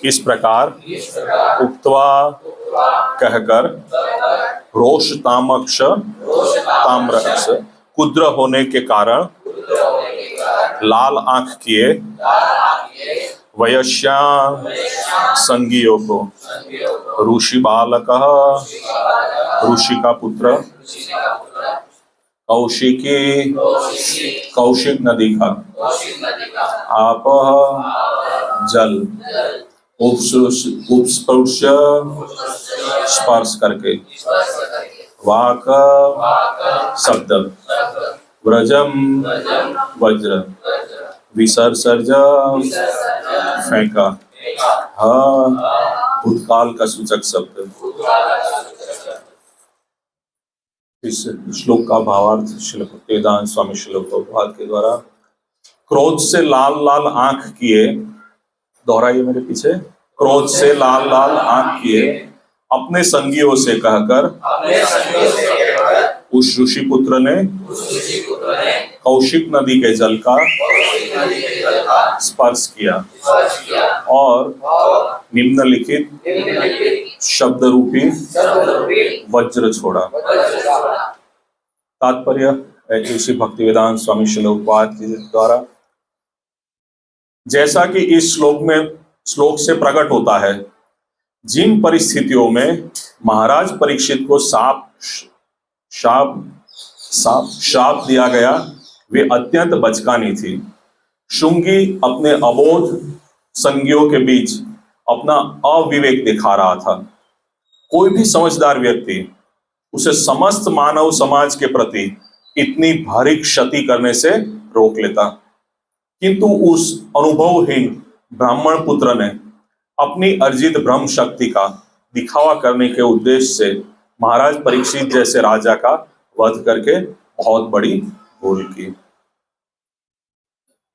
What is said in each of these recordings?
इस प्रकार उक्त्वा कहकर रोष तामक्ष ताम्रक्ष कुद्र होने के कारण लाल आंख किए वयस्या संगियों को ऋषि बालक ऋषि का पुत्र कौशिकी कौशिक नदी का आप जल उपस्पृश्य स्पर्श करके वाक शब्द व्रजम वज्र विसर्ज फेंका भूतकाल का सूचक शब्द। इस श्लोक का भावार्थ श्रील भक्तिवेदांत स्वामी श्रील प्रभुपाद के द्वारा क्रोध से लाल लाल आंख किए, दोहराइए मेरे पीछे, क्रोध से लाल लाल आंख किए अपने संगियों से कहकर उस ऋषि पुत्र ने कौशिक नदी के जल का स्पर्श किया और निम्नलिखित शब्द रूपी वज्र छोड़ा। तात्पर्य श्री भक्तिवेदांत स्वामी श्रील प्रभुपाद के द्वारा जैसा कि इस श्लोक से प्रकट होता है, जिन परिस्थितियों में महाराज परीक्षित को श्राप दिया गया वे अत्यंत बचकानी थी। शुंगी अपने अबोध संगियों के बीच अपना अविवेक दिखा रहा था। कोई भी समझदार व्यक्ति उसे समस्त मानव समाज के प्रति इतनी भारी क्षति करने से रोक लेता, किंतु उस अनुभवहीन ब्राह्मण पुत्र ने अपनी अर्जित ब्रह्म शक्ति का दिखावा करने के उद्देश्य से महाराज परीक्षित जैसे राजा का वध करके बहुत बड़ी भूल की।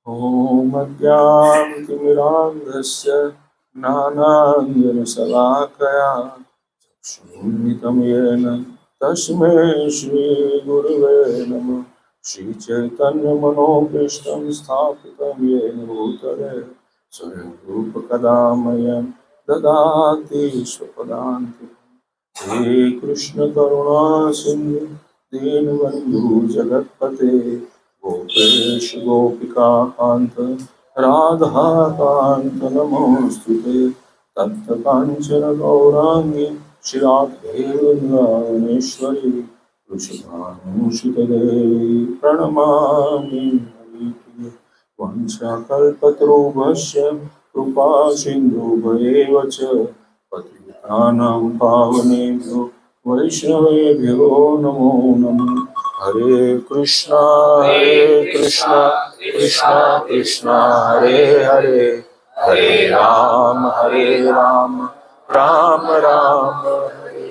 ओम अज्ञानतिमिरान्धस्य ज्ञानाञ्जनशलाकया चक्षुरुन्मिलितं येन तस्मै श्रीगुरुवे नमः। श्रीचैतन्यमनोभीष्टं स्थापितं येन भूतले स्वयं रूपकदा मह्यं ददाति स्वपदान्तिकम्। हे कृष्ण करुणा सिन्धु दीनबन्धु जगत्पते गोपेश गोपिका कांत राधा कांत नमोस्तुते। तप्त कांचन गौरांगी श्रीराधे वृंदावनेश्वरी वृषभानुसुतदेवी प्रणमामि हरिप्रिये। वंशाकल्पतरुभ्यश्च कृपा सिन्धुभ्येव च पतितानां पावनेभ्यो वैष्णवेभ्यो नमो नमः। हरे कृष्णा कृष्णा कृष्णा हरे हरे, हरे राम राम राम हरे।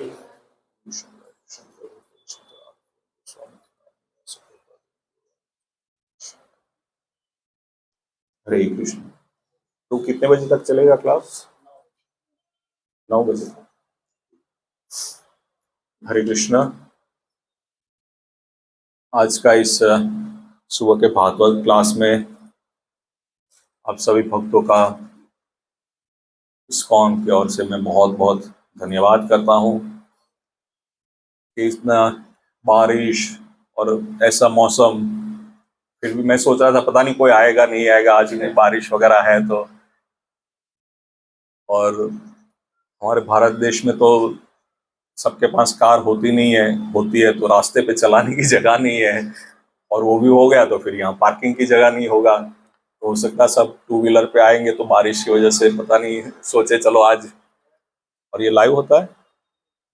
हरे कृष्ण। तो कितने बजे तक चलेगा क्लास? 9 बजे। हरे कृष्णा। आज का इस सुबह के भागवत क्लास में आप सभी भक्तों का इस्कॉन की ओर से मैं बहुत बहुत धन्यवाद करता हूँ कि इतना बारिश और ऐसा मौसम, फिर भी मैं सोच रहा था पता नहीं कोई आएगा नहीं आएगा, आज में बारिश वगैरह है तो। और हमारे भारत देश में तो सबके पास कार होती नहीं है, होती है तो रास्ते पे चलाने की जगह नहीं है, और वो भी हो गया तो फिर यहाँ पार्किंग की जगह नहीं होगा, तो हो सकता है सब 2 व्हीलर पे आएंगे तो बारिश की वजह से पता नहीं, सोचे चलो आज। और ये लाइव होता है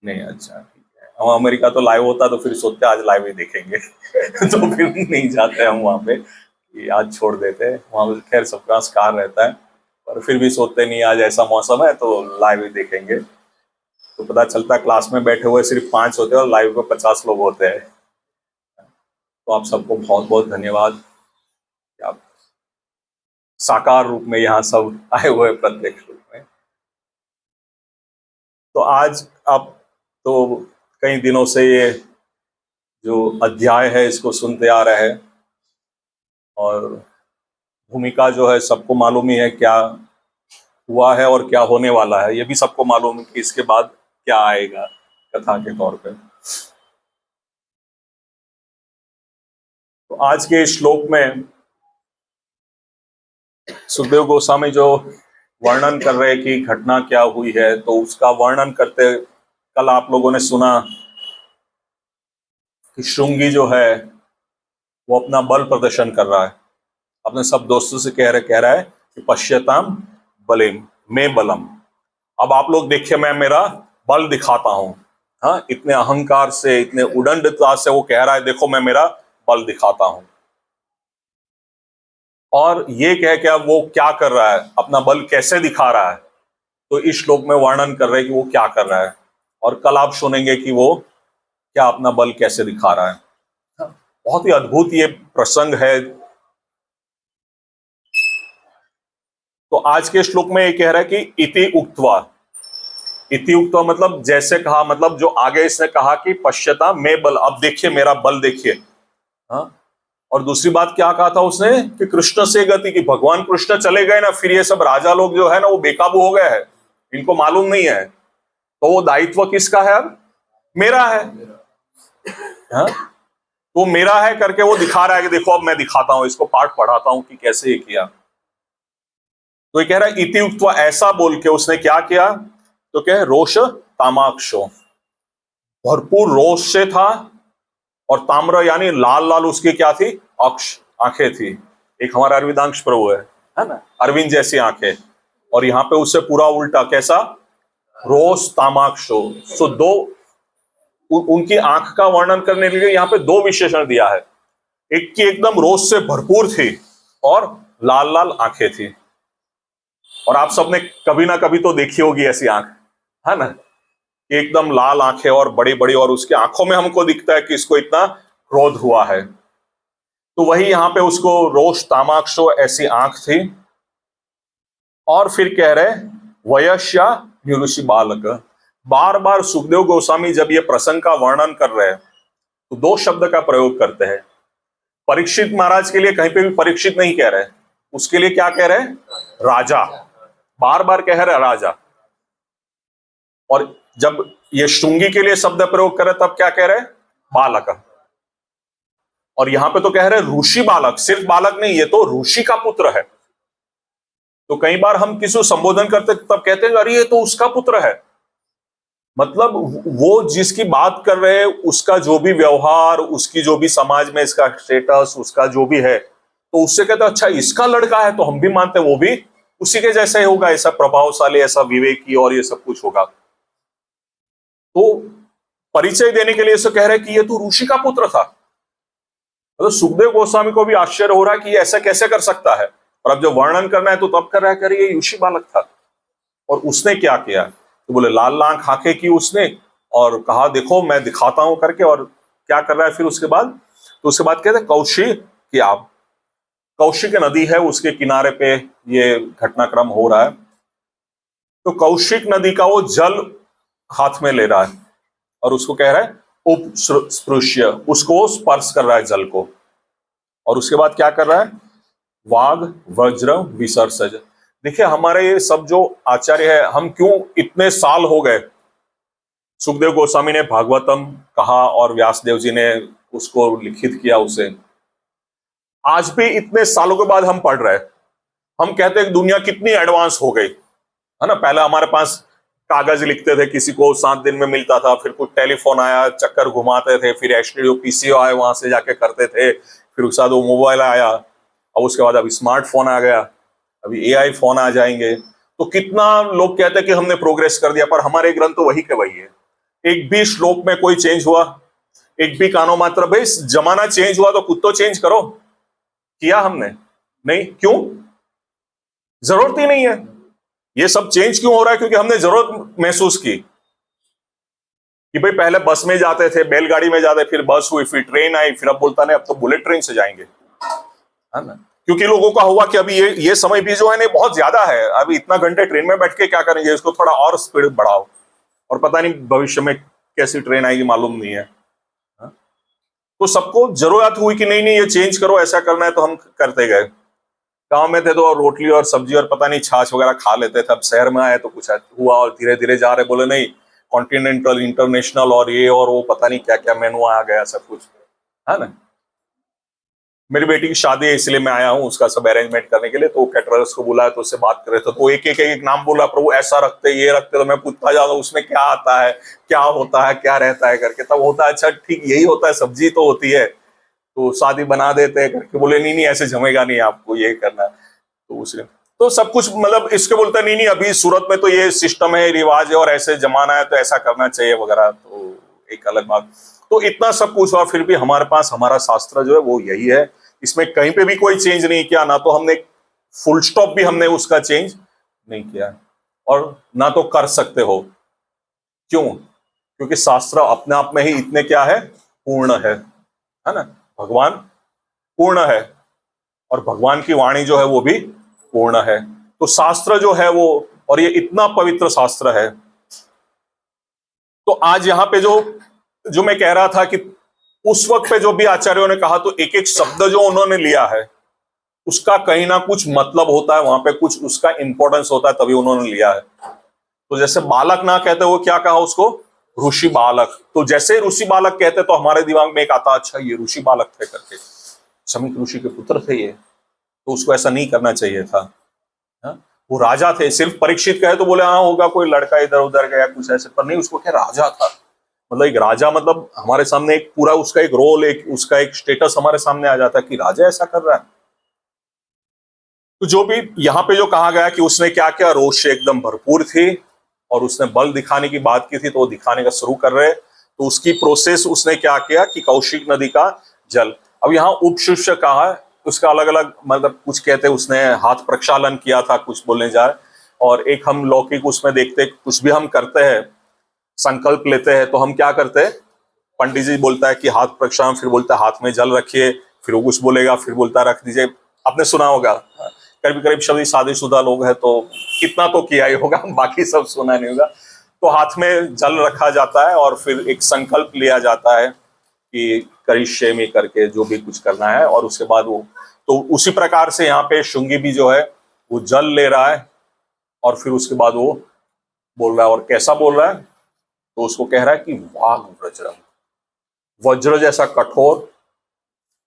नहीं? अच्छा ठीक है। हम अमेरिका तो लाइव होता तो फिर सोचते आज लाइव ही देखेंगे तो फिर नहीं जाते हम वहाँ पे, कि आज छोड़ देते हैं वहाँ पे। खैर सबके पास कार रहता है, पर फिर भी सोचते नहीं आज ऐसा मौसम है तो लाइव ही देखेंगे। तो पता चलता है क्लास में बैठे हुए सिर्फ 5 होते हैं और लाइव में 50 लोग होते हैं। तो आप सबको बहुत बहुत धन्यवाद कि आप साकार रूप में यहाँ सब आए हुए प्रत्यक्ष रूप में। तो आज आप तो कई दिनों से ये जो अध्याय है इसको सुनते आ रहे हैं, और भूमिका जो है सबको मालूम ही है क्या हुआ है और क्या होने वाला है, ये भी सबको मालूम है कि इसके बाद क्या आएगा कथा के तौर पे। तो आज के इस श्लोक में सुखदेव गोस्वामी जो वर्णन कर रहे हैं कि घटना क्या हुई है, तो उसका वर्णन करते कल आप लोगों ने सुना कि श्रृंगी जो है वो अपना बल प्रदर्शन कर रहा है, अपने सब दोस्तों से कह रहा है कि पश्यताम बलिम मैं बलम। अब आप लोग देखिए, मैं मेरा बल दिखाता हूं। हाँ, इतने अहंकार से, इतने उदंडता से वो कह रहा है, देखो मैं मेरा बल दिखाता हूं। और ये कह के अब वो क्या कर रहा है, अपना बल कैसे दिखा रहा है, तो इस श्लोक में वर्णन कर रहे हैं कि वो क्या कर रहा है। और कल आप सुनेंगे कि वो क्या अपना बल कैसे दिखा रहा है। बहुत ही अद्भुत ये प्रसंग है। तो आज के श्लोक में ये कह रहा है कि इति उक्त्वा। इति उक्त्वा मतलब जैसे कहा, मतलब जो आगे इसने कहा कि पश्यता मैं बल, अब देखिए मेरा बल देखिए। हाँ, और दूसरी बात क्या कहा था उसने कि कृष्ण से गति, की भगवान कृष्ण चले गए ना, फिर ये सब राजा लोग जो है ना वो बेकाबू हो गए हैं, इनको मालूम नहीं है। तो वो दायित्व किसका है अब? मेरा है। हाँ? तो मेरा है करके वो दिखा रहा है कि देखो अब मैं दिखाता हूं, इसको पाठ पढ़ाता हूं कि कैसे ये किया। तो ये कह रहा है इति उक्त्वा, ऐसा बोल के उसने क्या किया, तो क्या है, रोष तामाक्षो, भरपूर रोष से था। और ताम्र यानी लाल लाल उसकी क्या थी, अक्ष, आंखें थी। एक हमारा अरविंदांश प्रभु है ना, अरविंद जैसी आंखें। और यहाँ पे उससे पूरा उल्टा कैसा, रोष तामाक्षो। सो दो उनकी आंख का वर्णन करने के लिए यहाँ पे दो विशेषण दिया है। एक की एकदम रोष से भरपूर थी और लाल लाल आंखें थी। और आप सबने कभी ना कभी तो देखी होगी ऐसी आंख, है ना, एकदम लाल आंखें और बड़ी बड़ी, और उसकी आंखों में हमको दिखता है कि इसको इतना क्रोध हुआ है। तो वही यहाँ पे उसको रोष तामाक्षो ऐसी आंख थी। और फिर कह रहे वयस्या निरुषि बालक। बार बार सुखदेव गोस्वामी जब ये प्रसंग का वर्णन कर रहे हैं तो दो शब्द का प्रयोग करते हैं। परीक्षित महाराज के लिए कहीं पे भी परीक्षित नहीं कह रहे, उसके लिए क्या कह रहे हैं, राजा। बार बार कह रहे राजा। और जब ये श्रृंगी के लिए शब्द प्रयोग करे तब क्या कह रहे, बालक। और यहां पे तो कह रहे ऋषि बालक, सिर्फ बालक नहीं, ये तो ऋषि का पुत्र है। तो कई बार हम किसी को संबोधन करते तब कहते हैं अरे ये तो उसका पुत्र है, मतलब वो जिसकी बात कर रहे हैं उसका जो भी व्यवहार, उसकी जो भी समाज में इसका स्टेटस, उसका जो भी है, तो उससे कहते हैं अच्छा इसका लड़का है, तो हम भी मानते हैं वो भी उसी के जैसा ही होगा, ऐसा प्रभावशाली, ऐसा विवेकी और ये सब कुछ होगा। तो परिचय देने के लिए इसे कह रहे हैं कि ये तो ऋषि का पुत्र था। मतलब सुखदेव गोस्वामी को भी आश्चर्य हो रहा है कि ये ऐसा कैसे कर सकता है। और अब जब वर्णन करना है तो तब कर रहा है, करे ये ऋषि बालक था। और उसने क्या किया, तो बोले लाल लाल आंखें की उसने और कहा देखो मैं दिखाता हूं करके। और क्या कर रहा है फिर उसके बाद, तो उसके बाद कहते कौशिक की आप, कौशिक नदी है उसके किनारे पे ये घटनाक्रम हो रहा है। तो कौशिक नदी का वो जल हाथ में ले रहा है और उसको कह रहा है उपस्पृश्य, उसको स्पर्श कर रहा है जल को। और उसके बाद क्या कर रहा है, वाग वज्र विसर्जज। देखिए हमारे ये सब जो आचार्य है, हम क्यों इतने साल हो गए, सुखदेव गोस्वामी ने भागवतम कहा और व्यासदेव जी ने उसको लिखित किया उसे, आज भी इतने सालों के बाद हम पढ़ रहे हैं। हम कहते हैं कि दुनिया कितनी एडवांस हो गई, है ना। पहले हमारे पास कागज लिखते थे, किसी को 7 दिन में मिलता था, फिर कुछ टेलीफोन आया, चक्कर घुमाते थे, फिर एसटीडी पीसीओ आए, वहां से जाके करते थे, फिर उसके बाद वो मोबाइल आया, और उसके बाद अभी स्मार्टफोन आ गया, अभी एआई फोन आ जाएंगे। तो कितना लोग कहते हैं कि हमने प्रोग्रेस कर दिया, पर हमारे ग्रंथ तो वही के वही है। एक भी श्लोक में कोई चेंज हुआ, एक भी कानो मात्र, भाई जमाना चेंज हुआ तो खुद तो चेंज करो। किया हमने नहीं, क्यों, जरूरत ही नहीं है। ये सब चेंज क्यों हो रहा है, क्योंकि हमने जरूरत महसूस की कि भाई पहले बस में जाते थे, बैलगाड़ी में जाते, फिर बस हुई, फिर ट्रेन आई, फिर अब बोलता नहीं अब तो बुलेट ट्रेन से जाएंगे, है ना। क्योंकि लोगों का हुआ कि अभी ये समय भी जो है ना बहुत ज्यादा है, अभी इतना घंटे ट्रेन में बैठ के क्या करेंगे, इसको थोड़ा और स्पीड बढ़ाओ, और पता नहीं भविष्य में कैसी ट्रेन आएगी मालूम नहीं है। हाँ? तो सबको जरूरत हुई कि नहीं नहीं ये चेंज करो, ऐसा करना है, तो हम करते गए। गांव में थे तो रोटली और सब्जी और पता नहीं छाछ वगैरह खा लेते थे। अब शहर में आए तो कुछ हुआ और धीरे धीरे जा रहे, बोले नहीं कॉन्टिनेंटल इंटरनेशनल और ये और वो पता नहीं क्या क्या मेनू आ गया सब कुछ, है ना। मेरी बेटी की शादी है इसलिए मैं आया हूँ उसका सब अरेंजमेंट करने के लिए, तो कैटरर्स को बुलाया तो उससे बात कर रहे थे, तो एक नाम बोला, प्रभु ऐसा रखते ये रखते, तो मैं पूछता जाता उसमें क्या आता है, क्या होता है, क्या रहता है करके, तब होता है अच्छा ठीक यही होता है, सब्जी तो होती है, तो शादी बना देते हैं करके, बोले नहीं नहीं ऐसे जमेगा नहीं, आपको ये करना है। तो उसने तो सब कुछ मतलब इसके बोलता नहीं नहीं अभी सूरत में तो ये सिस्टम है, रिवाज है और ऐसे जमाना है तो ऐसा करना चाहिए वगैरह, तो एक अलग बात। तो इतना सब कुछ हुआ फिर भी हमारे पास हमारा शास्त्र जो है वो यही है, इसमें कहीं पे भी कोई चेंज नहीं किया, ना तो हमने फुल स्टॉप भी हमने उसका चेंज नहीं किया और ना तो कर सकते हो। क्यों? क्योंकि शास्त्र अपने आप में ही इतने क्या है, पूर्ण है ना। भगवान पूर्ण है और भगवान की वाणी जो है वो भी पूर्ण है। तो शास्त्र जो है वो, और ये इतना पवित्र शास्त्र है। तो आज यहाँ पे जो जो मैं कह रहा था कि उस वक्त पे जो भी आचार्यों ने कहा, तो एक एक शब्द जो उन्होंने लिया है उसका कहीं ना कुछ मतलब होता है, वहां पे कुछ उसका इंपॉर्टेंस होता है, तभी उन्होंने लिया है। तो जैसे बालक ना कहते वो क्या कहा उसको, ऋषि बालक। तो जैसे ऋषि बालक कहते तो हमारे दिमाग में एक आता, अच्छा ये ऋषि बालक थे करके, समीक ऋषि के पुत्र थे ये, तो उसको ऐसा नहीं करना चाहिए था। हाँ? वो राजा थे, सिर्फ परीक्षित कहे तो बोले हाँ होगा कोई लड़का इधर उधर गया कुछ ऐसे, पर नहीं, उसको क्या राजा था। मतलब एक राजा, मतलब हमारे सामने एक पूरा उसका एक रोल, एक उसका एक स्टेटस हमारे सामने आ जाता है कि राजा ऐसा कर रहा है। तो जो भी यहाँ पे जो कहा गया कि उसने क्या किया, रोष से एकदम भरपूर थी और उसने बल दिखाने की बात की थी, तो वो दिखाने का शुरू कर रहे। तो उसकी प्रोसेस उसने क्या किया कि कौशिक नदी का जल, अब यहाँ उपशिष्य कहा है, उसका अलग अलग मतलब, कुछ कहते उसने हाथ प्रक्षालन किया था, कुछ बोलने जा रहे, और एक हम लौकिक उसमें देखते, कुछ भी हम करते हैं संकल्प लेते हैं तो हम क्या करते हैं, पंडित जी बोलता है कि हाथ प्रक्षालन, फिर बोलता है हाथ में जल रखिए, फिर वो कुछ बोलेगा, फिर बोलता है रख दीजिए, आपने सुना होगा। करीब करीब सभी शादीशुदा लोग हैं तो कितना तो किया ही होगा, बाकी सब सुना नहीं होगा। तो हाथ में जल रखा जाता है और फिर एक संकल्प लिया जाता है कि करिष्येमि करके जो भी कुछ करना है, और उसके बाद वो, तो उसी प्रकार से यहाँ पे शुंगी भी जो है वो जल ले रहा है और फिर उसके बाद वो बोल रहा है, और कैसा बोल रहा है, तो उसको कह रहा है कि वाग वज्रम, वज्र जैसा कठोर।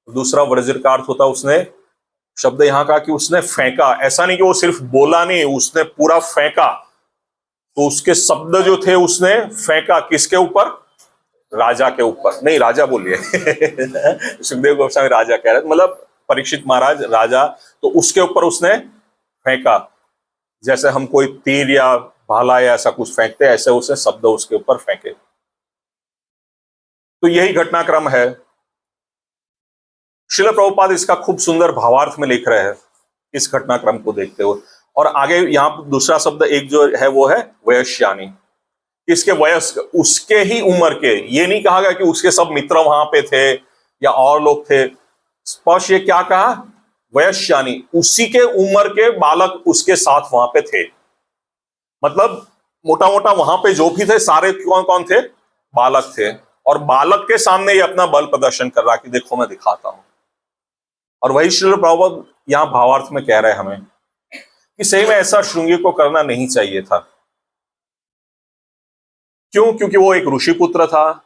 दूसरा वज्र का अर्थ होता है, उसने शब्द यहाँ का कि उसने फेंका, ऐसा नहीं कि वो सिर्फ बोला नहीं, उसने पूरा फेंका। तो उसके शब्द जो थे उसने फेंका किसके ऊपर, राजा के ऊपर, नहीं राजा बोलिए सुखदेव गोस्वामी राजा कह रहे, मतलब परीक्षित महाराज राजा, तो उसके ऊपर उसने फेंका, जैसे हम कोई तीर या भाला या ऐसा कुछ फेंकते हैं, ऐसे उसने शब्द उसके ऊपर फेंके। तो यही घटनाक्रम है। श्रील प्रभुपाद इसका खूब सुंदर भावार्थ में लिख रहे हैं इस घटनाक्रम को देखते हुए। और आगे यहाँ पर दूसरा शब्द एक जो है वो है वयस्यानी, इसके वयस्क, उसके ही उम्र के, ये नहीं कहा गया कि उसके सब मित्र वहां पे थे या और लोग थे, स्पष्ट ये क्या कहा, वयस्यानी, उसी के उम्र के बालक उसके साथ वहां पे थे। मतलब मोटा मोटा वहां पे जो भी थे सारे कौन कौन थे, बालक थे, और बालक के सामने ये अपना बल प्रदर्शन कर रहा कि देखो मैं दिखाता हूं। और वही श्रील प्रभुपाद यहां भावार्थ में कह रहे हैं हमें कि सही में ऐसा श्रृंगी को करना नहीं चाहिए था। क्यों? क्योंकि वो एक ऋषि पुत्र था,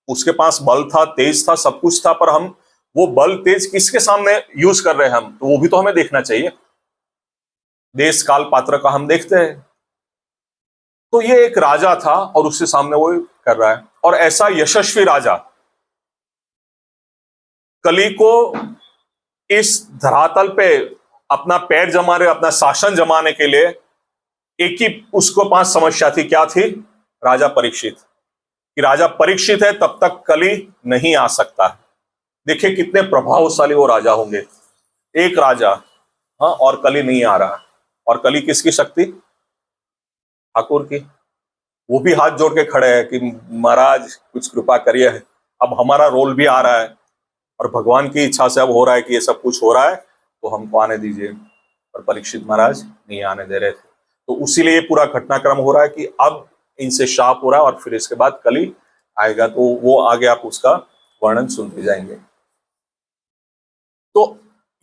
उसके पास बल था, तेज था, सब कुछ था, पर हम वो बल तेज किसके सामने यूज कर रहे हैं हम, तो वो भी तो हमें देखना चाहिए, देश काल पात्र का हम देखते हैं। तो ये एक राजा था और उसके सामने वो कर रहा है, और ऐसा यशस्वी राजा कली को इस धरातल पे अपना पैर जमाने, अपना शासन जमाने के लिए एक ही उसको पास समस्या थी, क्या थी, राजा परीक्षित, कि राजा परीक्षित है तब तक कली नहीं आ सकता। देखिए कितने प्रभावशाली वो राजा होंगे, एक राजा, हाँ, और कली नहीं आ रहा, और कली किसकी शक्ति, ठाकुर की। वो भी हाथ जोड़ के खड़े हैं कि महाराज कुछ कृपा करिए, अब हमारा रोल भी आ रहा है और भगवान की इच्छा से अब हो रहा है कि ये सब कुछ हो रहा है, तो हमको आने दीजिए। और परीक्षित महाराज नहीं आने दे रहे थे, तो उसीलिए पूरा घटनाक्रम हो रहा है कि अब इनसे शाप हो रहा है और फिर इसके बाद कली आएगा। तो वो आगे आप उसका वर्णन सुनते जाएंगे। तो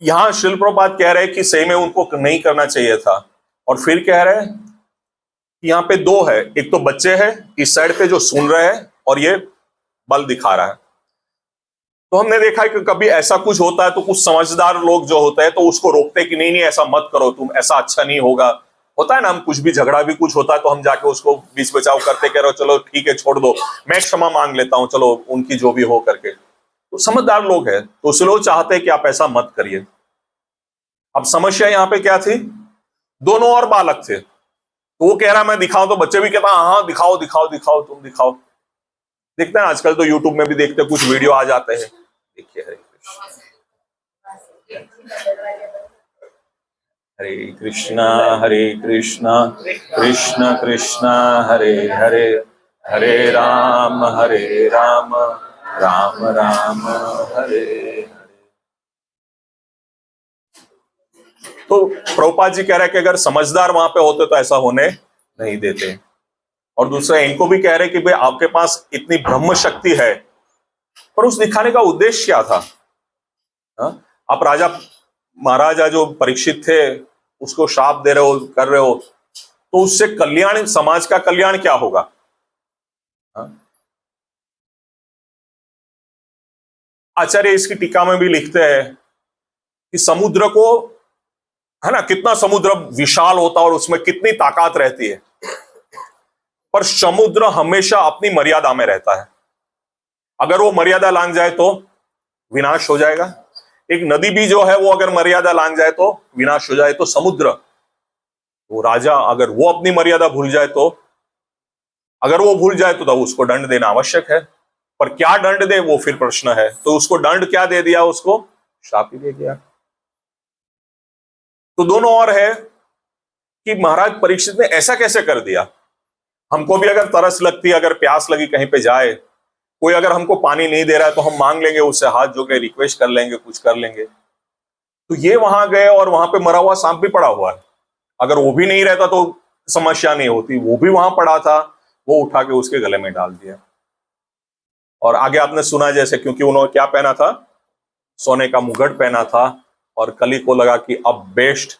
यहां श्रील प्रभुपाद कह रहे हैं कि सही में उनको नहीं करना चाहिए था, और फिर कह रहे हैं कि यहाँ पे दो है, एक तो बच्चे हैं इस साइड पे जो सुन रहे हैं और ये बल दिखा रहा है। तो हमने देखा है कि कभी ऐसा कुछ होता है तो कुछ समझदार लोग जो होते हैं तो उसको रोकते हैं कि नहीं नहीं ऐसा मत करो तुम, ऐसा अच्छा नहीं होगा। होता है ना, हम कुछ भी झगड़ा भी कुछ होता है तो हम जाके उसको बीच बचाव करते, कह रहे हो चलो ठीक है छोड़ दो, मैं क्षमा मांग लेता हूं, चलो उनकी जो भी हो करके। तो समझदार लोग हैं तो उस लोग चाहते हैं कि आप ऐसा मत करिए। अब समस्या यहाँ पे क्या थी, दोनों और बालक थे, तो वो कह रहा मैं दिखाऊं, तो बच्चे भी कहता हाँ दिखाओ दिखाओ दिखाओ तुम दिखाओ। देखते हैं आजकल तो यूट्यूब में भी देखते कुछ वीडियो आ जाते हैं। देखिए हरे कृष्णा हरे कृष्णा कृष्ण कृष्ण हरे हरे, हरे राम राम राम हरे हरे। तो प्रभुपाद जी कह रहे हैं कि अगर समझदार वहां पे होते तो ऐसा होने नहीं देते। और दूसरा इनको भी कह रहे कि भाई आपके पास इतनी ब्रह्म शक्ति है, पर उस दिखाने का उद्देश्य क्या था? आप राजा महाराजा जो परीक्षित थे उसको श्राप दे रहे हो, कर रहे हो, तो उससे कल्याण, समाज का कल्याण क्या होगा? आचार्य इसकी टीका में भी लिखते हैं कि समुद्र को, है ना, कितना समुद्र विशाल होता है और उसमें कितनी ताकत रहती है, पर समुद्र हमेशा अपनी मर्यादा में रहता है। अगर वो मर्यादा लांघ जाए तो विनाश हो जाएगा। एक नदी भी जो है वो अगर मर्यादा लांघ जाए तो विनाश हो जाए। तो समुद्र, वो राजा अगर वो अपनी मर्यादा भूल जाए तो, अगर वो भूल जाए तो उसको दंड देना आवश्यक है। पर क्या दंड दे वो फिर प्रश्न है। तो उसको दंड क्या दे दिया, उसको श्राप ही दे दिया। तो दोनों और है कि महाराज परीक्षित ने ऐसा कैसे कर दिया। हमको भी अगर तरस लगती, अगर प्यास लगी, कहीं पे जाए, कोई अगर हमको पानी नहीं दे रहा है तो हम मांग लेंगे उससे, हाथ जोड़ के रिक्वेस्ट कर लेंगे, कुछ कर लेंगे। तो ये वहां गए और वहां पे मरा हुआ सांप भी पड़ा हुआ है, अगर वो भी नहीं रहता तो समस्या नहीं होती। वो भी वहां पड़ा था, वो उठा के उसके गले में डाल दिया। और आगे आपने सुना जैसे, क्योंकि उन्होंने क्या पहना था, सोने का मुगट पहना था, और कली को लगा कि अब बेस्ट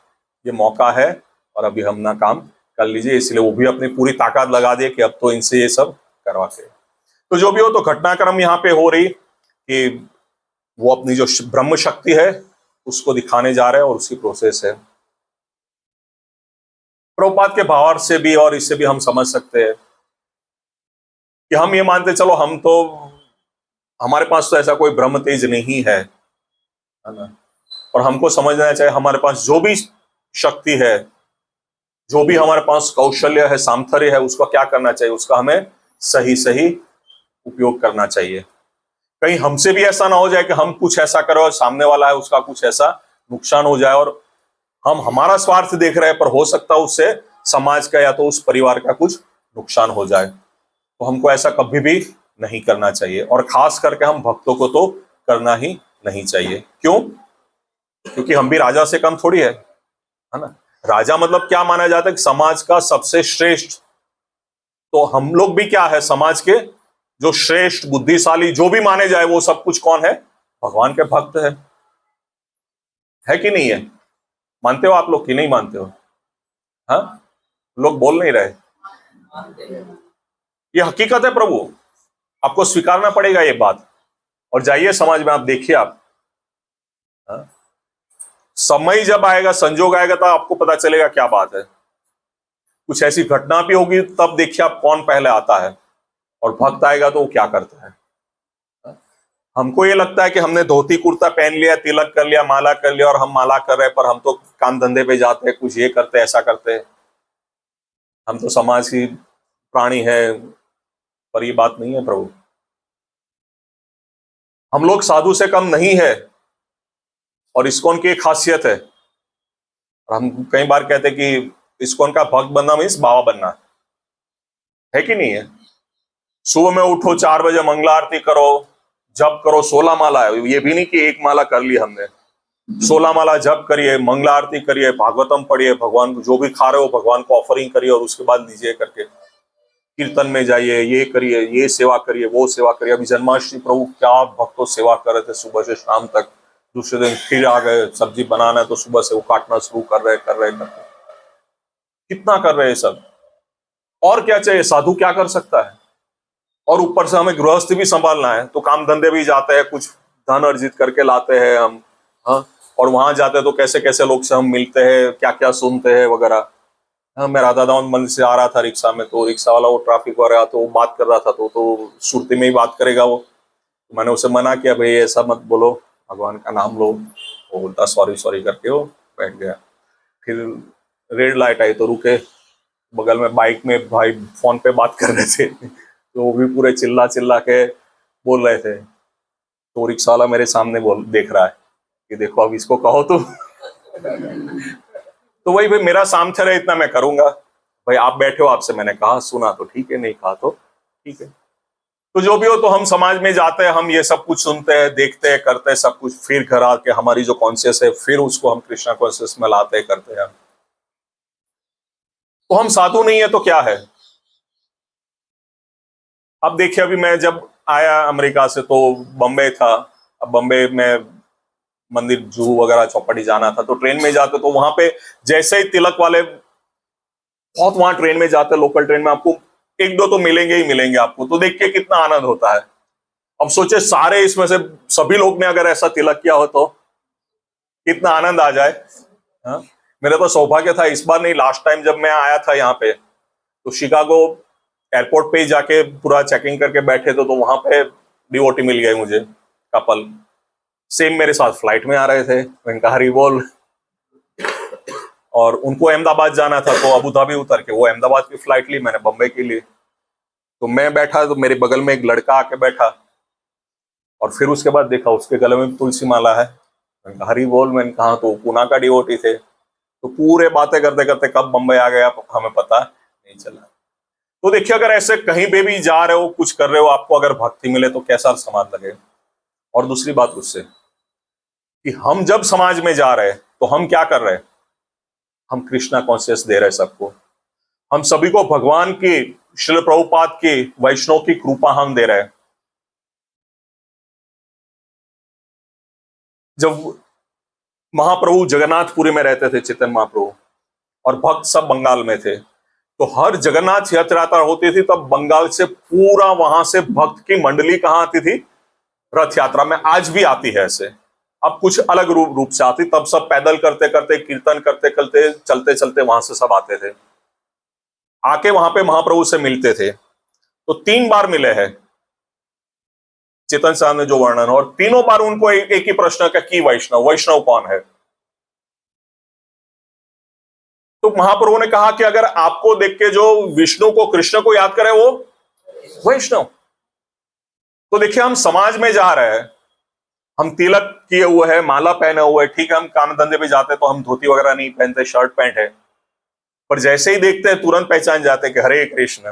ये मौका है और अभी हम ना काम कर लीजिए, इसलिए वो भी अपनी पूरी ताकत लगा दिए कि अब तो इनसे ये सब करवा के। तो जो भी हो, तो घटनाक्रम यहाँ पे हो रही कि वो अपनी जो ब्रह्म शक्ति है उसको दिखाने जा रहे हैं और उसकी प्रोसेस है। प्रभुपाद के भावार्थ से भी और इससे भी हम समझ सकते हैं कि हम ये मानते चलो हम तो, हमारे पास तो ऐसा कोई ब्रह्म तेज नहीं है ना, और हमको समझना चाहिए हमारे पास जो भी शक्ति है, जो भी हमारे पास कौशल्य है, सामर्थ्य है, उसका क्या करना चाहिए, उसका हमें सही सही उपयोग करना चाहिए। कहीं हमसे भी ऐसा ना हो जाए कि हम कुछ ऐसा करें और सामने वाला है उसका कुछ ऐसा नुकसान हो जाए, और हम हमारा स्वार्थ देख रहे हैं पर हो सकता है उससे समाज का या तो उस परिवार का कुछ नुकसान हो जाए। तो हमको ऐसा कभी भी नहीं करना चाहिए, और खास करके हम भक्तों को तो करना ही नहीं चाहिए। क्यों? क्योंकि हम भी राजा से कम थोड़ी है ना। राजा मतलब क्या माना जाता है कि समाज का सबसे श्रेष्ठ, तो हम लोग भी क्या है, समाज के जो श्रेष्ठ बुद्धिशाली जो भी माने जाए वो सब कुछ कौन है, भगवान के भक्त है कि नहीं है? मानते हो आप लोग कि नहीं मानते हो? हाँ, लोग बोल नहीं रहे। ये हकीकत है प्रभु, आपको स्वीकारना पड़ेगा ये बात। और जाइए समाज में, आप देखिए आप, हाँ? समय जब आएगा, संजोग आएगा, तो आपको पता चलेगा क्या बात है। कुछ ऐसी घटना भी होगी तब देखिए आप कौन पहले आता है, और भक्त आएगा तो वो क्या करता है। हमको ये लगता है कि हमने धोती कुर्ता पहन लिया, तिलक कर लिया, माला कर लिया, और हम माला कर रहे हैं, पर हम तो काम धंधे पे जाते हैं, कुछ ये करते हैं, ऐसा करते हैं, हम तो समाज की प्राणी है। पर ये बात नहीं है प्रभु, हम लोग साधु से कम नहीं है, और इस्कॉन की एक खासियत है। और हम कई बार कहते हैं कि इस्कॉन का भक्त बनना मीन्स बाबा बनना है कि नहीं है। सुबह में उठो 4 बजे, मंगला आरती करो, जप करो, 16 माला है, ये भी नहीं कि एक माला कर ली हमने, 16 माला जप करिए, मंगला आरती करिए, भागवतम पढ़िए, भगवान को जो भी खा रहे हो भगवान को ऑफरिंग करिए, और उसके बाद लीजिए करके, कीर्तन में जाइए, ये करिए, ये सेवा करिए, वो सेवा करिए। अभी जन्माष्टमी प्रभु क्या भक्तों सेवा कर रहे थे सुबह से शाम तक, दूसरे दिन फिर आ गए, सब्जी बनाना है तो सुबह से वो काटना शुरू कर रहे। कितना कर रहे हैं सब, और क्या चाहिए, साधु क्या कर सकता है। और ऊपर से हमें गृहस्थी भी संभालना है, तो काम धंधे भी जाते हैं, कुछ धन अर्जित करके लाते हैं हम। हाँ, और वहां जाते हैं तो कैसे कैसे लोग से हम मिलते हैं, क्या क्या सुनते हैं वगैरह। हाँ, मैं राधा दामन मंदिर से आ रहा था रिक्शा में, तो रिक्शा वाला वो ट्रैफिक वगैरह तो वो बात कर रहा था, तो सुरती में ही बात करेगा वो। तो मैंने उसे मना किया, भाई ऐसा मत बोलो, भगवान का नाम लो। वो बोलता सॉरी सॉरी करके वो बैठ गया। फिर रेड लाइट आई तो रुके, बगल में बाइक में भाई फोन पे बात कर रहे थे, तो वो भी पूरे चिल्ला चिल्ला के बोल रहे थे। तो रिक्शा वाला मेरे सामने बोल देख रहा है कि देखो अब इसको कहो तो वही भाई, मेरा सामर्थ्य है इतना मैं करूंगा। भाई आप बैठे हो, आपसे मैंने कहा, सुना तो ठीक है, नहीं कहा तो ठीक है। तो जो भी हो, तो हम समाज में जाते हैं, हम ये सब कुछ सुनते हैं, देखते हैं, करते हैं सब कुछ, फिर घर आके हमारी जो कॉन्शियस है, फिर उसको हम कृष्णा कॉन्शियस में लाते हैं, करते हैं। तो हम साधु नहीं है तो क्या है। अब देखिए, अभी मैं जब आया अमेरिका से तो बम्बई था। अब बम्बई में मंदिर, जुहू वगैरह, चौपाटी जाना था, तो ट्रेन में जाते तो वहां पे जैसे ही तिलक वाले बहुत, वहां ट्रेन में जाते, लोकल ट्रेन में आपको एक दो तो मिलेंगे ही मिलेंगे आपको, तो देख के कितना आनंद होता है। अब सोचे सारे इसमें से सभी लोग ने अगर ऐसा तिलक किया हो तो कितना आनंद आ जाए। हाँ? मेरा तो सौभाग्य था, इस बार नहीं, लास्ट टाइम जब मैं आया था यहाँ पे, तो शिकागो एयरपोर्ट पे ही जाके पूरा चेकिंग करके बैठे थे, तो वहां पे डिवोटी मिल गए मुझे, कपल सेम मेरे साथ फ्लाइट में आ रहे थे, मैंने कहा हरी बोल। और उनको अहमदाबाद जाना था, तो अबू धाबी उतर के वो अहमदाबाद की फ्लाइट ली, मैंने बम्बई की ली। तो मैं बैठा, तो मेरे बगल में एक लड़का आके बैठा, और फिर उसके बाद देखा उसके गले में तुलसी माला है। मैंने कहा हरी बोल। मैंने कहा, तो पूना का डिवोटी थे। तो पूरे बातें करते करते कब बम्बई आ गया हमें पता नहीं चला। तो देखिए, अगर ऐसे कहीं पे भी जा रहे हो, कुछ कर रहे हो, आपको अगर भक्ति मिले तो कैसा समाज लगे। और दूसरी बात उससे कि हम जब समाज में जा रहे हैं तो हम क्या कर रहे हैं, हम कृष्णा कॉन्शियस दे रहे हैं सबको। हम सभी को भगवान की, श्रील प्रभुपाद की, वैष्णव की कृपा हम दे रहे हैं। जब महाप्रभु जगन्नाथपुरी में रहते थे, चैतन्य महाप्रभु, और भक्त सब बंगाल में थे, तो हर जगन्नाथ यात्रा होती थी तब बंगाल से पूरा, वहां से भक्त की मंडली कहां आती थी, रथ यात्रा में। आज भी आती है ऐसे, अब कुछ अलग रूप से आती, तब सब पैदल करते करते, कीर्तन करते करते, चलते चलते वहां से सब आते थे, आके वहां पे महाप्रभु से मिलते थे। तो 3 बार मिले हैं चेतन साहब ने जो वर्णन, और तीनों बार उनको एक ही प्रश्न का, कि वैष्णव, वैष्णव कौन है। तो महाप्रभु ने कहा कि अगर आपको देख के जो विष्णु को, कृष्ण को याद करे, वो वैष्णव। तो देखिए, हम समाज में जा रहे हैं, हम तिलक किए हुए हैं, माला पहने हुए, ठीक है, हम काम धंधे पे जाते हैं तो हम धोती वगैरह नहीं पहनते, शर्ट पैंट है, पर जैसे ही देखते हैं तुरंत पहचान जाते हैं कि हरे कृष्ण,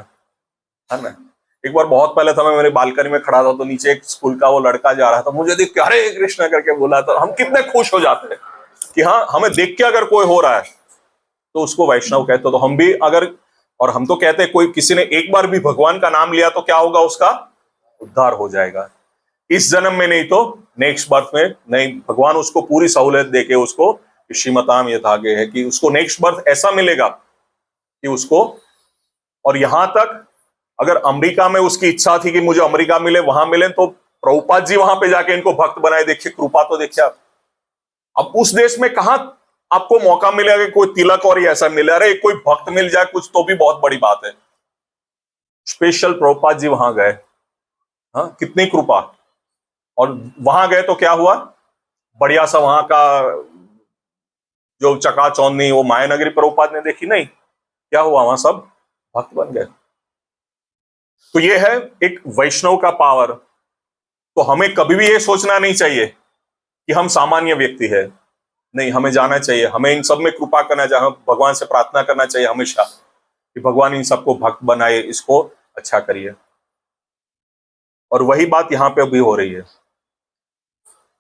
है ना। एक बार बहुत पहले था, मैं मेरी बालकनी में खड़ा था, तो नीचे एक स्कूल का वो लड़का जा रहा था, मुझे देख के हरे कृष्ण करके बोला, तो हम कितने खुश हो जाते हैं कि हाँ, हमें देख के अगर कोई हो रहा है तो उसको वैष्णव कहते। तो हम भी अगर, और हम तो कहते हैं, कोई किसी ने एक बार भी भगवान का नाम लिया तो क्या होगा, उसका उद्धार हो जाएगा, इस जन्म में नहीं तो नेक्स्ट बर्थ में। नहीं, भगवान उसको पूरी सहूलियत देके उसको, श्रीमताम यथागे है कि उसको नेक्स्ट बर्थ ऐसा मिलेगा कि उसको, और यहां तक अगर अमेरिका में उसकी इच्छा थी कि मुझे अमेरिका मिले, वहां मिले, तो प्रभुपाद जी वहां पे जाके इनको भक्त बनाए। देखिए कृपा तो देखिए आप। अब उस देश में कहां आपको मौका मिलेगा कि कोई तिलक और ऐसा मिले, अरे कोई भक्त मिल जाए कुछ, तो भी बहुत बड़ी बात है। स्पेशल प्रभुपाद जी वहां गए, हाँ, कितनी कृपा। और वहां गए तो क्या हुआ, बढ़िया सा वहां का जो चकाचौंधी, वो मायानगरी प्रभुपाद ने देखी नहीं, क्या हुआ, वहां सब भक्त बन गए। तो ये है एक वैष्णव का पावर। तो हमें कभी भी ये सोचना नहीं चाहिए कि हम सामान्य व्यक्ति है, नहीं, हमें जाना चाहिए, हमें इन सब में कृपा करना चाहिए, हमें भगवान से प्रार्थना करना चाहिए हमेशा कि भगवान इन सबको भक्त बनाए, इसको अच्छा करिए। और वही बात यहां पे अभी हो रही है।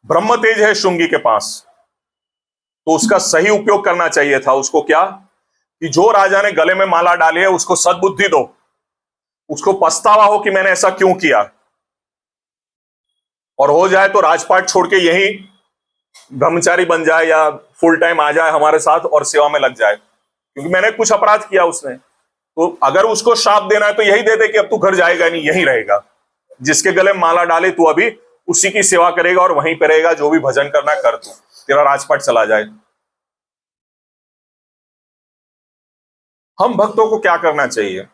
ब्रह्म तेज है श्रृंगी के पास, तो उसका सही उपयोग करना चाहिए था उसको। क्या कि जो राजा ने गले में माला डाली है उसको सद्बुद्धि दो, उसको पछतावा हो कि मैंने ऐसा क्यों किया, और हो जाए तो राजपाट छोड़ के यही ब्रह्मचारी बन जाए या फुल टाइम आ जाए हमारे साथ और सेवा में लग जाए, क्योंकि मैंने कुछ अपराध किया उसने। तो अगर उसको शाप देना है तो यही दे दे कि अब तू घर जाएगा नहीं, यहीं रहेगा। जिसके गले में माला डाले तू अभी उसी की सेवा करेगा और वहीं पे रहेगा, जो भी भजन करना कर तू, तेरा राजपाट चला जाए। हम भक्तों को क्या करना चाहिए?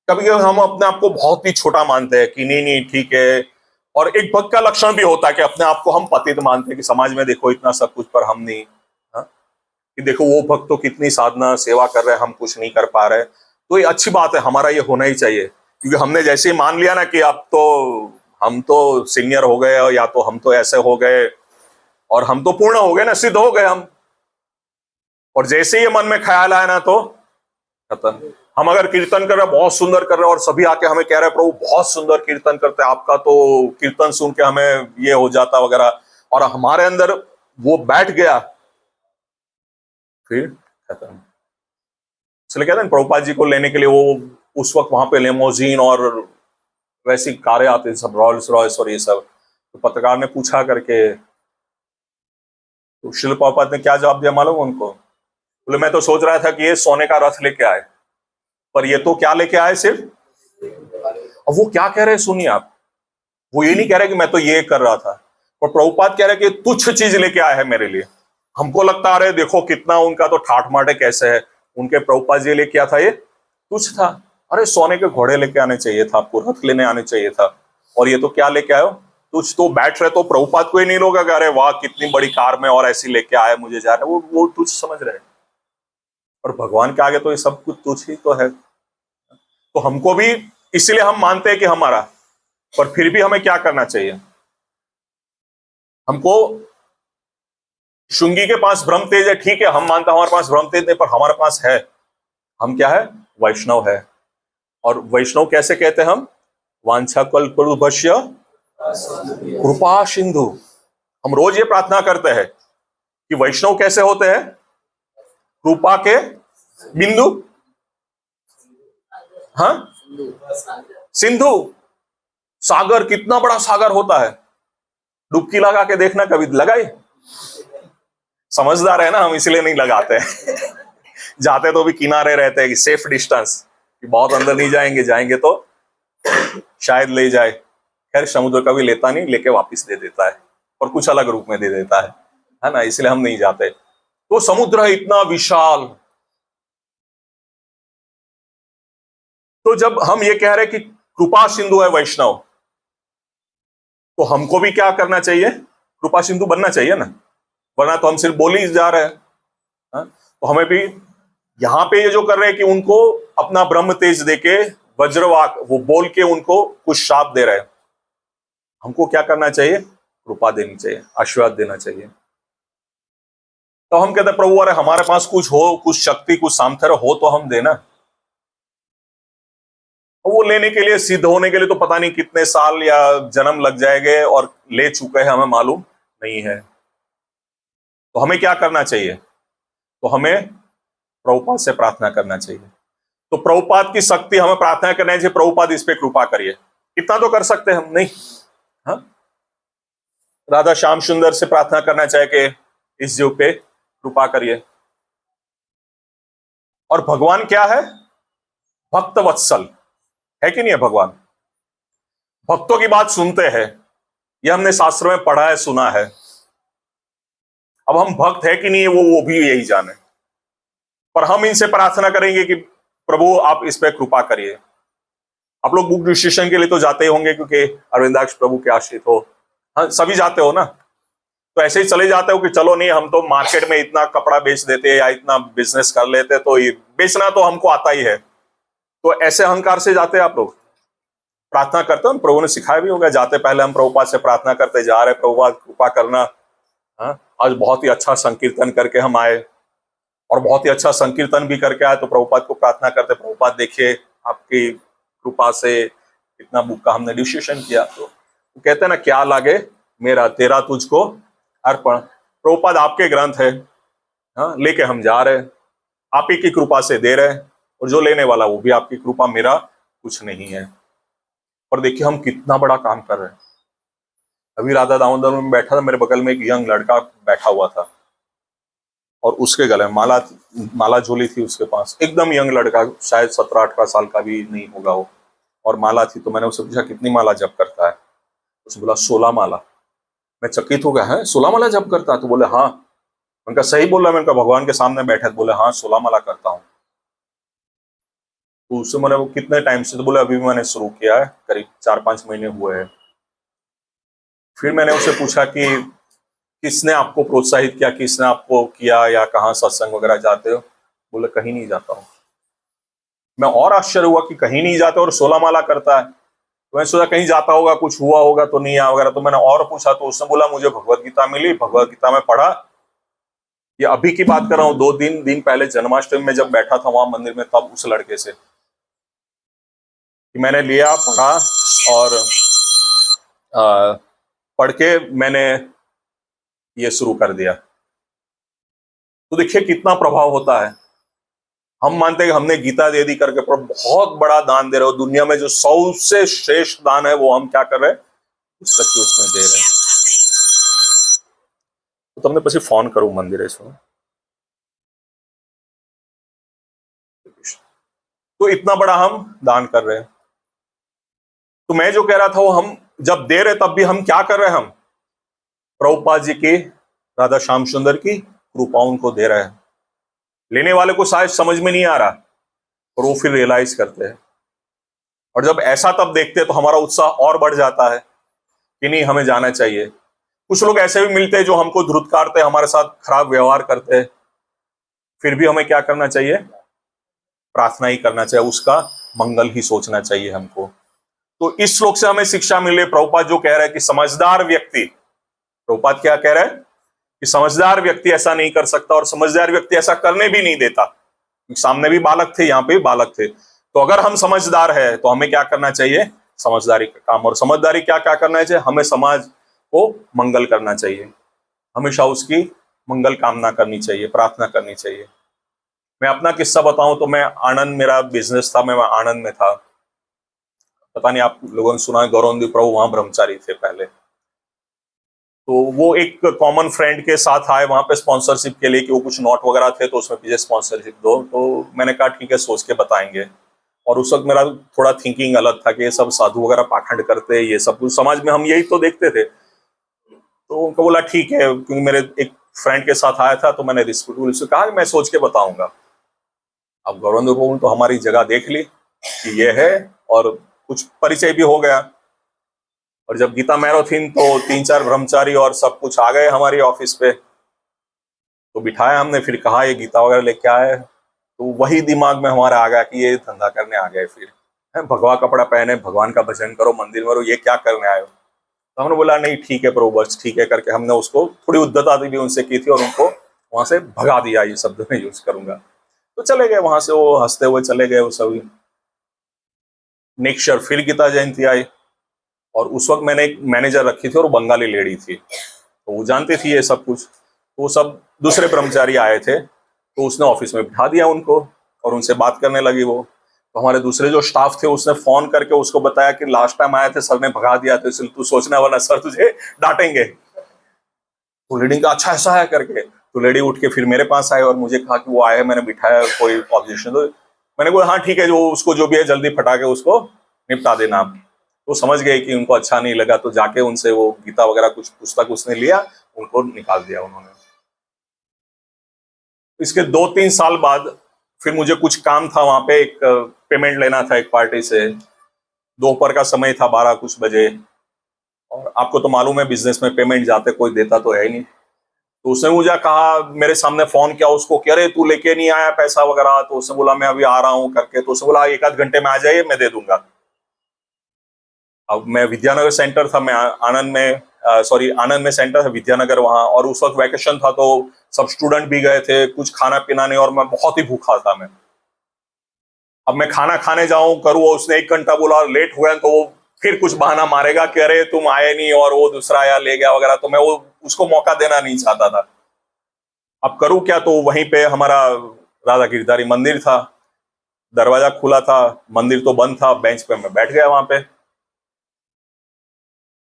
कभी कभी हम अपने आप को बहुत ही छोटा मानते हैं कि नहीं नहीं ठीक है, और एक भक्त का लक्षण भी होता है कि अपने आप को हम पतित मानते हैं कि समाज में देखो इतना सब कुछ पर हम नहीं, हाँ? कि देखो वो भक्त तो कितनी साधना सेवा कर रहे हैं, हम कुछ नहीं कर पा रहे। तो ये अच्छी बात है, हमारा ये होना ही चाहिए, क्योंकि हमने जैसे ही मान लिया ना कि अब तो हम तो सीनियर हो गए या तो हम तो ऐसे हो गए और हम तो पूर्ण हो गए ना, सिद्ध हो गए हम, और जैसे ही ये मन में ख्याल आया ना तो खत्म। हम अगर कीर्तन कर रहे हैं, बहुत सुंदर कर रहे हैं, और सभी आके हमें कह रहे हैं प्रभु बहुत सुंदर कीर्तन करते हैं, आपका तो कीर्तन सुन के हमें ये हो जाता वगैरह, और हमारे अंदर वो बैठ गया, फिर खत्म। इसलिए कहते हैं प्रभुपाद जी को लेने के लिए वो उस वक्त वहां पे लेमोजीन और वैसी कारें आती थी, सब रॉयल्स रॉयस और ये सब। तो पत्रकार ने पूछा करके, तो शिल प्रभुपाद ने क्या जवाब दिया मालूम उनको? बोले मैं तो सोच रहा था कि ये सोने का रथ लेके आए, पर ये तो क्या लेके आए सिर्फ। अब वो क्या कह रहे हैं सुनिए आप, वो ये नहीं कह रहे कि मैं तो ये कर रहा था, पर प्रभुपाद कह रहे कि तुच्छ चीज लेके आया है मेरे लिए। हमको लगता है देखो कितना उनका तो ठाठ माटे कैसे है, उनके प्रभुपाद जी लेके क्या था, ये तुच्छ था। अरे सोने के घोड़े लेके आने चाहिए था आपको, रथ लेने आने चाहिए था, और ये तो क्या लेके आयो तुच्छ। तो बैठ रहे तो प्रभुपाद को ही नहीं लोग अरे वाह कितनी बड़ी कार में और ऐसी लेके आए मुझे जा रहे, वो तुच्छ समझ रहे हैं। और भगवान के आगे तो ये सब कुछ तुच्छ ही तो है। तो हमको भी इसलिए हम मानते हैं कि हमारा, पर फिर भी हमें क्या करना चाहिए? हमको शुंगी के पास ब्रह्म तेज है, ठीक है, हम मानते हैं हमारे पास ब्रह्म तेज नहीं, पर हमारे पास है, हम क्या है, वैष्णव है। और वैष्णव कैसे कहते हैं हम? वांछा कल्पवृक्ष कृपा सिंधु। हम रोज ये प्रार्थना करते हैं कि वैष्णव कैसे होते हैं? कृपा के बिंदु, हाँ, सिंधु। सागर कितना बड़ा सागर होता है, डुबकी लगा के देखना, कभी लगाई? समझदार है ना हम, इसलिए नहीं लगाते हैं जाते तो भी किनारे रहते हैं कि सेफ डिस्टेंस, कि बहुत अंदर नहीं जाएंगे, जाएंगे तो शायद ले जाए। खैर समुद्र कभी लेता नहीं, लेके वापस दे देता है, और कुछ अलग रूप में दे देता है ना, इसलिए हम नहीं जाते। तो समुद्र है इतना विशाल। तो जब हम ये कह रहे हैं कि कृपा सिंधु है वैष्णव, तो हमको भी क्या करना चाहिए? कृपा सिंधु बनना चाहिए ना, वरना तो हम सिर्फ बोल ही जा रहे हैं। हाँ? तो हमें भी यहां पे ये जो कर रहे हैं कि उनको अपना ब्रह्म तेज देके वज्रवाक वो बोल के उनको कुछ शाप दे रहे हैं, हमको क्या करना चाहिए? कृपा देनी चाहिए, आशीर्वाद देना चाहिए। तो हम कहते हैं प्रभु अरे हमारे पास कुछ हो, कुछ शक्ति कुछ सामर्थ्य हो तो हम देना। वो लेने के लिए, सिद्ध होने के लिए तो पता नहीं कितने साल या जन्म लग जाएंगे, और ले चुके हैं हमें मालूम नहीं है। तो हमें क्या करना चाहिए? तो हमें प्रभुपाद से प्रार्थना करना चाहिए। तो प्रभुपाद की शक्ति हमें प्रार्थना करना चाहिए, प्रभुपाद इस पे कृपा करिए। इतना तो कर सकते हैं हम, नहीं? हाँ, राधा श्याम सुंदर से प्रार्थना करना चाहिए कि इस जीव पे कृपा करिए। और भगवान क्या है? भक्त वत्सल है कि नहीं है भगवान? भक्तों की बात सुनते हैं, ये हमने शास्त्र में पढ़ा है, सुना है। अब हम भक्त है कि नहीं है वो भी यही जाने, पर हम इनसे प्रार्थना करेंगे कि प्रभु आप इस पे कृपा करिए। आप लोग बुक डिस्ट्रीब्यूशन के लिए तो जाते ही होंगे, क्योंकि अरविंदाक्ष प्रभु के आश्रित हो, हाँ सभी जाते हो ना। तो ऐसे ही चले जाते हो कि चलो नहीं हम तो मार्केट में इतना कपड़ा बेच देते हैं या इतना बिजनेस कर लेते, तो ये बेचना तो हमको आता ही है। तो ऐसे अहंकार से जाते हैं आप लोग? प्रार्थना करते हो, प्रभु ने सिखाया भी होगा, जाते पहले हम प्रभुपाद से प्रार्थना करते जा रहे, प्रभुपाद कृपा करना। हाँ, आज बहुत ही अच्छा संकीर्तन करके हम आए, और बहुत ही अच्छा संकीर्तन भी करके आए, तो प्रभुपाद को प्रार्थना करते, प्रभुपाद देखिए आपकी कृपा से इतना बुक का हमने डिस्ट्रीब्यूशन किया। तो कहते हैं ना क्या लागे मेरा तेरा तुझको अर्पण। प्रभुपाद आपके ग्रंथ है, हाँ, लेके हम जा रहे, आप ही की कृपा से दे रहे, और जो लेने वाला वो भी आपकी कृपा, मेरा कुछ नहीं है। और देखिए हम कितना बड़ा काम कर रहे हैं। अभी राधा दामोदर में बैठा था, मेरे बगल में एक यंग लड़का बैठा हुआ था और उसके गले में माला माला झोली थी उसके पास, एकदम यंग लड़का, शायद 17-18 साल का भी नहीं होगा वो, और माला थी। तो मैंने उससे पूछा कितनी माला जप करता है? उसने बोला 16 माला। मैं चकित हो गया, है 16 माला जप करता है? तो बोले हाँ। उनका सही बोला, मैं उनका भगवान के सामने बैठा, बोले हाँ 16 माला करता हूँ। तो उससे मैंने वो कितने टाइम से? तो बोले अभी भी मैंने शुरू किया है, करीब 4-5 महीने हुए हैं। फिर मैंने उससे पूछा कि किसने आपको प्रोत्साहित किया, किसने आपको किया, या कहाँ सत्संग वगैरह जाते हो? बोले कहीं नहीं जाता हूँ। मैं और आश्चर्य हुआ कि कहीं नहीं जाता और 16 माला करता है। तो मैं सोचा कहीं जाता होगा, कुछ हुआ होगा तो नहीं आया वगैरह। तो मैंने और पूछा तो उसने बोला मुझे भगवत गीता मिली, भगवत गीता में पढ़ा। ये अभी की बात कर रहा हूँ, 2-3 दिन पहले जन्माष्टमी में जब बैठा था वहां मंदिर में, तब उस लड़के से कि मैंने लिया, पढ़ा, और पढ़ के मैंने ये शुरू कर दिया। तो देखिए कितना प्रभाव होता है। हम मानते हैं कि हमने गीता दे दी करके, पर बहुत बड़ा दान दे रहे हो। दुनिया में जो सबसे श्रेष्ठ दान है वो हम क्या कर रहे हैं? पुस्तक के उसमें दे रहे हैं। तो तुमने પછી फोन करूं मंदिर से, तो इतना बड़ा हम दान कर रहे हैं। तो मैं जो कह रहा था वो हम जब दे रहे तब भी हम क्या कर रहे हैं? हम प्रभुपाद जी की, राधा श्याम सुंदर की कृपा उनको दे रहे हैं। लेने वाले को शायद समझ में नहीं आ रहा, और वो फिर रियलाइज करते हैं। और जब ऐसा तब देखते हैं तो हमारा उत्साह और बढ़ जाता है कि नहीं हमें जाना चाहिए। कुछ लोग ऐसे भी मिलते हैं जो हमको धुतकारते हैं, हमारे साथ खराब व्यवहार करते हैं, फिर भी हमें क्या करना चाहिए? प्रार्थना ही करना चाहिए, उसका मंगल ही सोचना चाहिए हमको। तो इस श्लोक से हमें शिक्षा मिले। प्रभुपाद जो कह रहे हैं कि समझदार व्यक्ति, प्रभुपाद क्या कह रहे हैं कि समझदार व्यक्ति ऐसा नहीं कर सकता, और समझदार व्यक्ति ऐसा करने भी नहीं देता। सामने भी बालक थे, यहाँ पे भी बालक थे। तो अगर हम समझदार है तो हमें क्या करना चाहिए? समझदारी का काम। और समझदारी क्या क्या करना चाहिए? हमें समाज को मंगल करना चाहिए, हमेशा उसकी मंगल कामना करनी चाहिए, प्रार्थना करनी चाहिए। मैं अपना किस्सा बताऊं तो मैं आनंद, मेरा बिजनेस था, मैं आनंद में था। पता नहीं आप लोगों ने सुना है, गौरवंदी प्रभु वहां ब्रह्मचारी थे पहले। तो वो एक कॉमन फ्रेंड के साथ आए वहां पे स्पॉन्सरशिप के लिए, कि वो कुछ नोट वगैरह थे तो उसमें पीछे स्पॉन्सरशिप दो। तो मैंने कहा ठीक है, सोच के बताएंगे। और उस वक्त मेरा थोड़ा थिंकिंग अलग था कि ये सब साधु वगैरह पाखंड करते हैं, ये सब कुछ समाज में हम यही तो देखते थे। तो उनको बोला ठीक है, क्योंकि मेरे एक फ्रेंड के साथ आया था, तो मैंने रिस्पेक्टफुल से कहा कि मैं सोच के बताऊंगा। अब गौरव को तो हमारी जगह देख ली कि ये है, और कुछ परिचय भी हो गया। और जब गीता मैराथन, तो 3-4 ब्रह्मचारी और सब कुछ आ गए हमारी ऑफिस पे। तो बिठाया हमने, फिर कहा ये गीता वगैरह लेके आए। तो वही दिमाग में हमारा आ गया कि ये धंधा करने आ गए। फिर भगवा कपड़ा पहने, भगवान का भजन करो, मंदिर में रहो, ये क्या करने आए हो? तो हमने बोला नहीं ठीक है प्रभु, बस ठीक है करके हमने उसको थोड़ी उद्दत भी उनसे की थी, और उनको वहां से भगा दिया, ये शब्द मैं यूज करूंगा। तो चले गए वहां से, वो हंसते हुए चले गए वो सभी। नेक्स्ट ईयर फिर गीता जयंती आई, और उस वक्त मैंने एक मैनेजर रखी थी और वो बंगाली लेडी थी, तो वो जानती थी ये सब कुछ। तो वो सब दूसरे कर्मचारी आए थे, तो उसने ऑफिस में बिठा दिया उनको, और उनसे बात करने लगी वो। तो हमारे दूसरे जो स्टाफ थे उसने फोन करके उसको बताया कि लास्ट टाइम आए थे, सर ने भगा दिया, तो इसलिए तू सोचना, वरना सर तुझे डांटेंगे। तो लेडी का अच्छा ऐसा है करके, तो लेडी उठ के फिर मेरे पास आए और मुझे कहा कि वो आए, मैंने बिठाया, कोई ऑब्जेक्शन? तो मैंने बोला हाँ ठीक है, जो उसको जो भी है जल्दी फटा के उसको निपटा देना आप। तो समझ गए कि उनको अच्छा नहीं लगा, तो जाके उनसे वो गीता वगैरह कुछ पुस्तक उसने लिया, उनको निकाल दिया उन्होंने। इसके 2-3 साल बाद फिर मुझे कुछ काम था वहां पे, एक पेमेंट लेना था एक पार्टी से। दोपहर का समय था, 12 कुछ बजे। और आपको तो मालूम है बिजनेस में पेमेंट जाते कोई देता तो है ही नहीं। तो उसने मुझे कहा, मेरे सामने फोन किया उसको कि अरे तू लेके नहीं आया पैसा वगैरह? तो उसने बोला मैं अभी आ रहा हूँ करके। तो उसने बोला 1-8 घंटे में आ जाइए, मैं दे दूंगा। अब मैं विद्यानगर सेंटर था, मैं आनंद में, सॉरी आनंद में सेंटर है, विद्यानगर वहां। और उस वक्त वैकेशन था, तो सब स्टूडेंट भी गए थे, कुछ खाना पीना नहीं, और मैं बहुत ही भूखा था मैं। अब मैं खाना खाने जाऊं करूं, उसने 1 घंटा बोला, लेट हो गया, तो वो फिर कुछ बहाना मारेगा कि अरे तुम आए नहीं, और वो दूसरा आया ले गया वगैरह। तो मैं वो उसको मौका देना नहीं चाहता था। अब करूं क्या? तो वहीं पे हमारा राधा गिरधारी मंदिर था, दरवाजा खुला था, मंदिर तो बंद था, बेंच पे मैं बैठ गया वहां पे।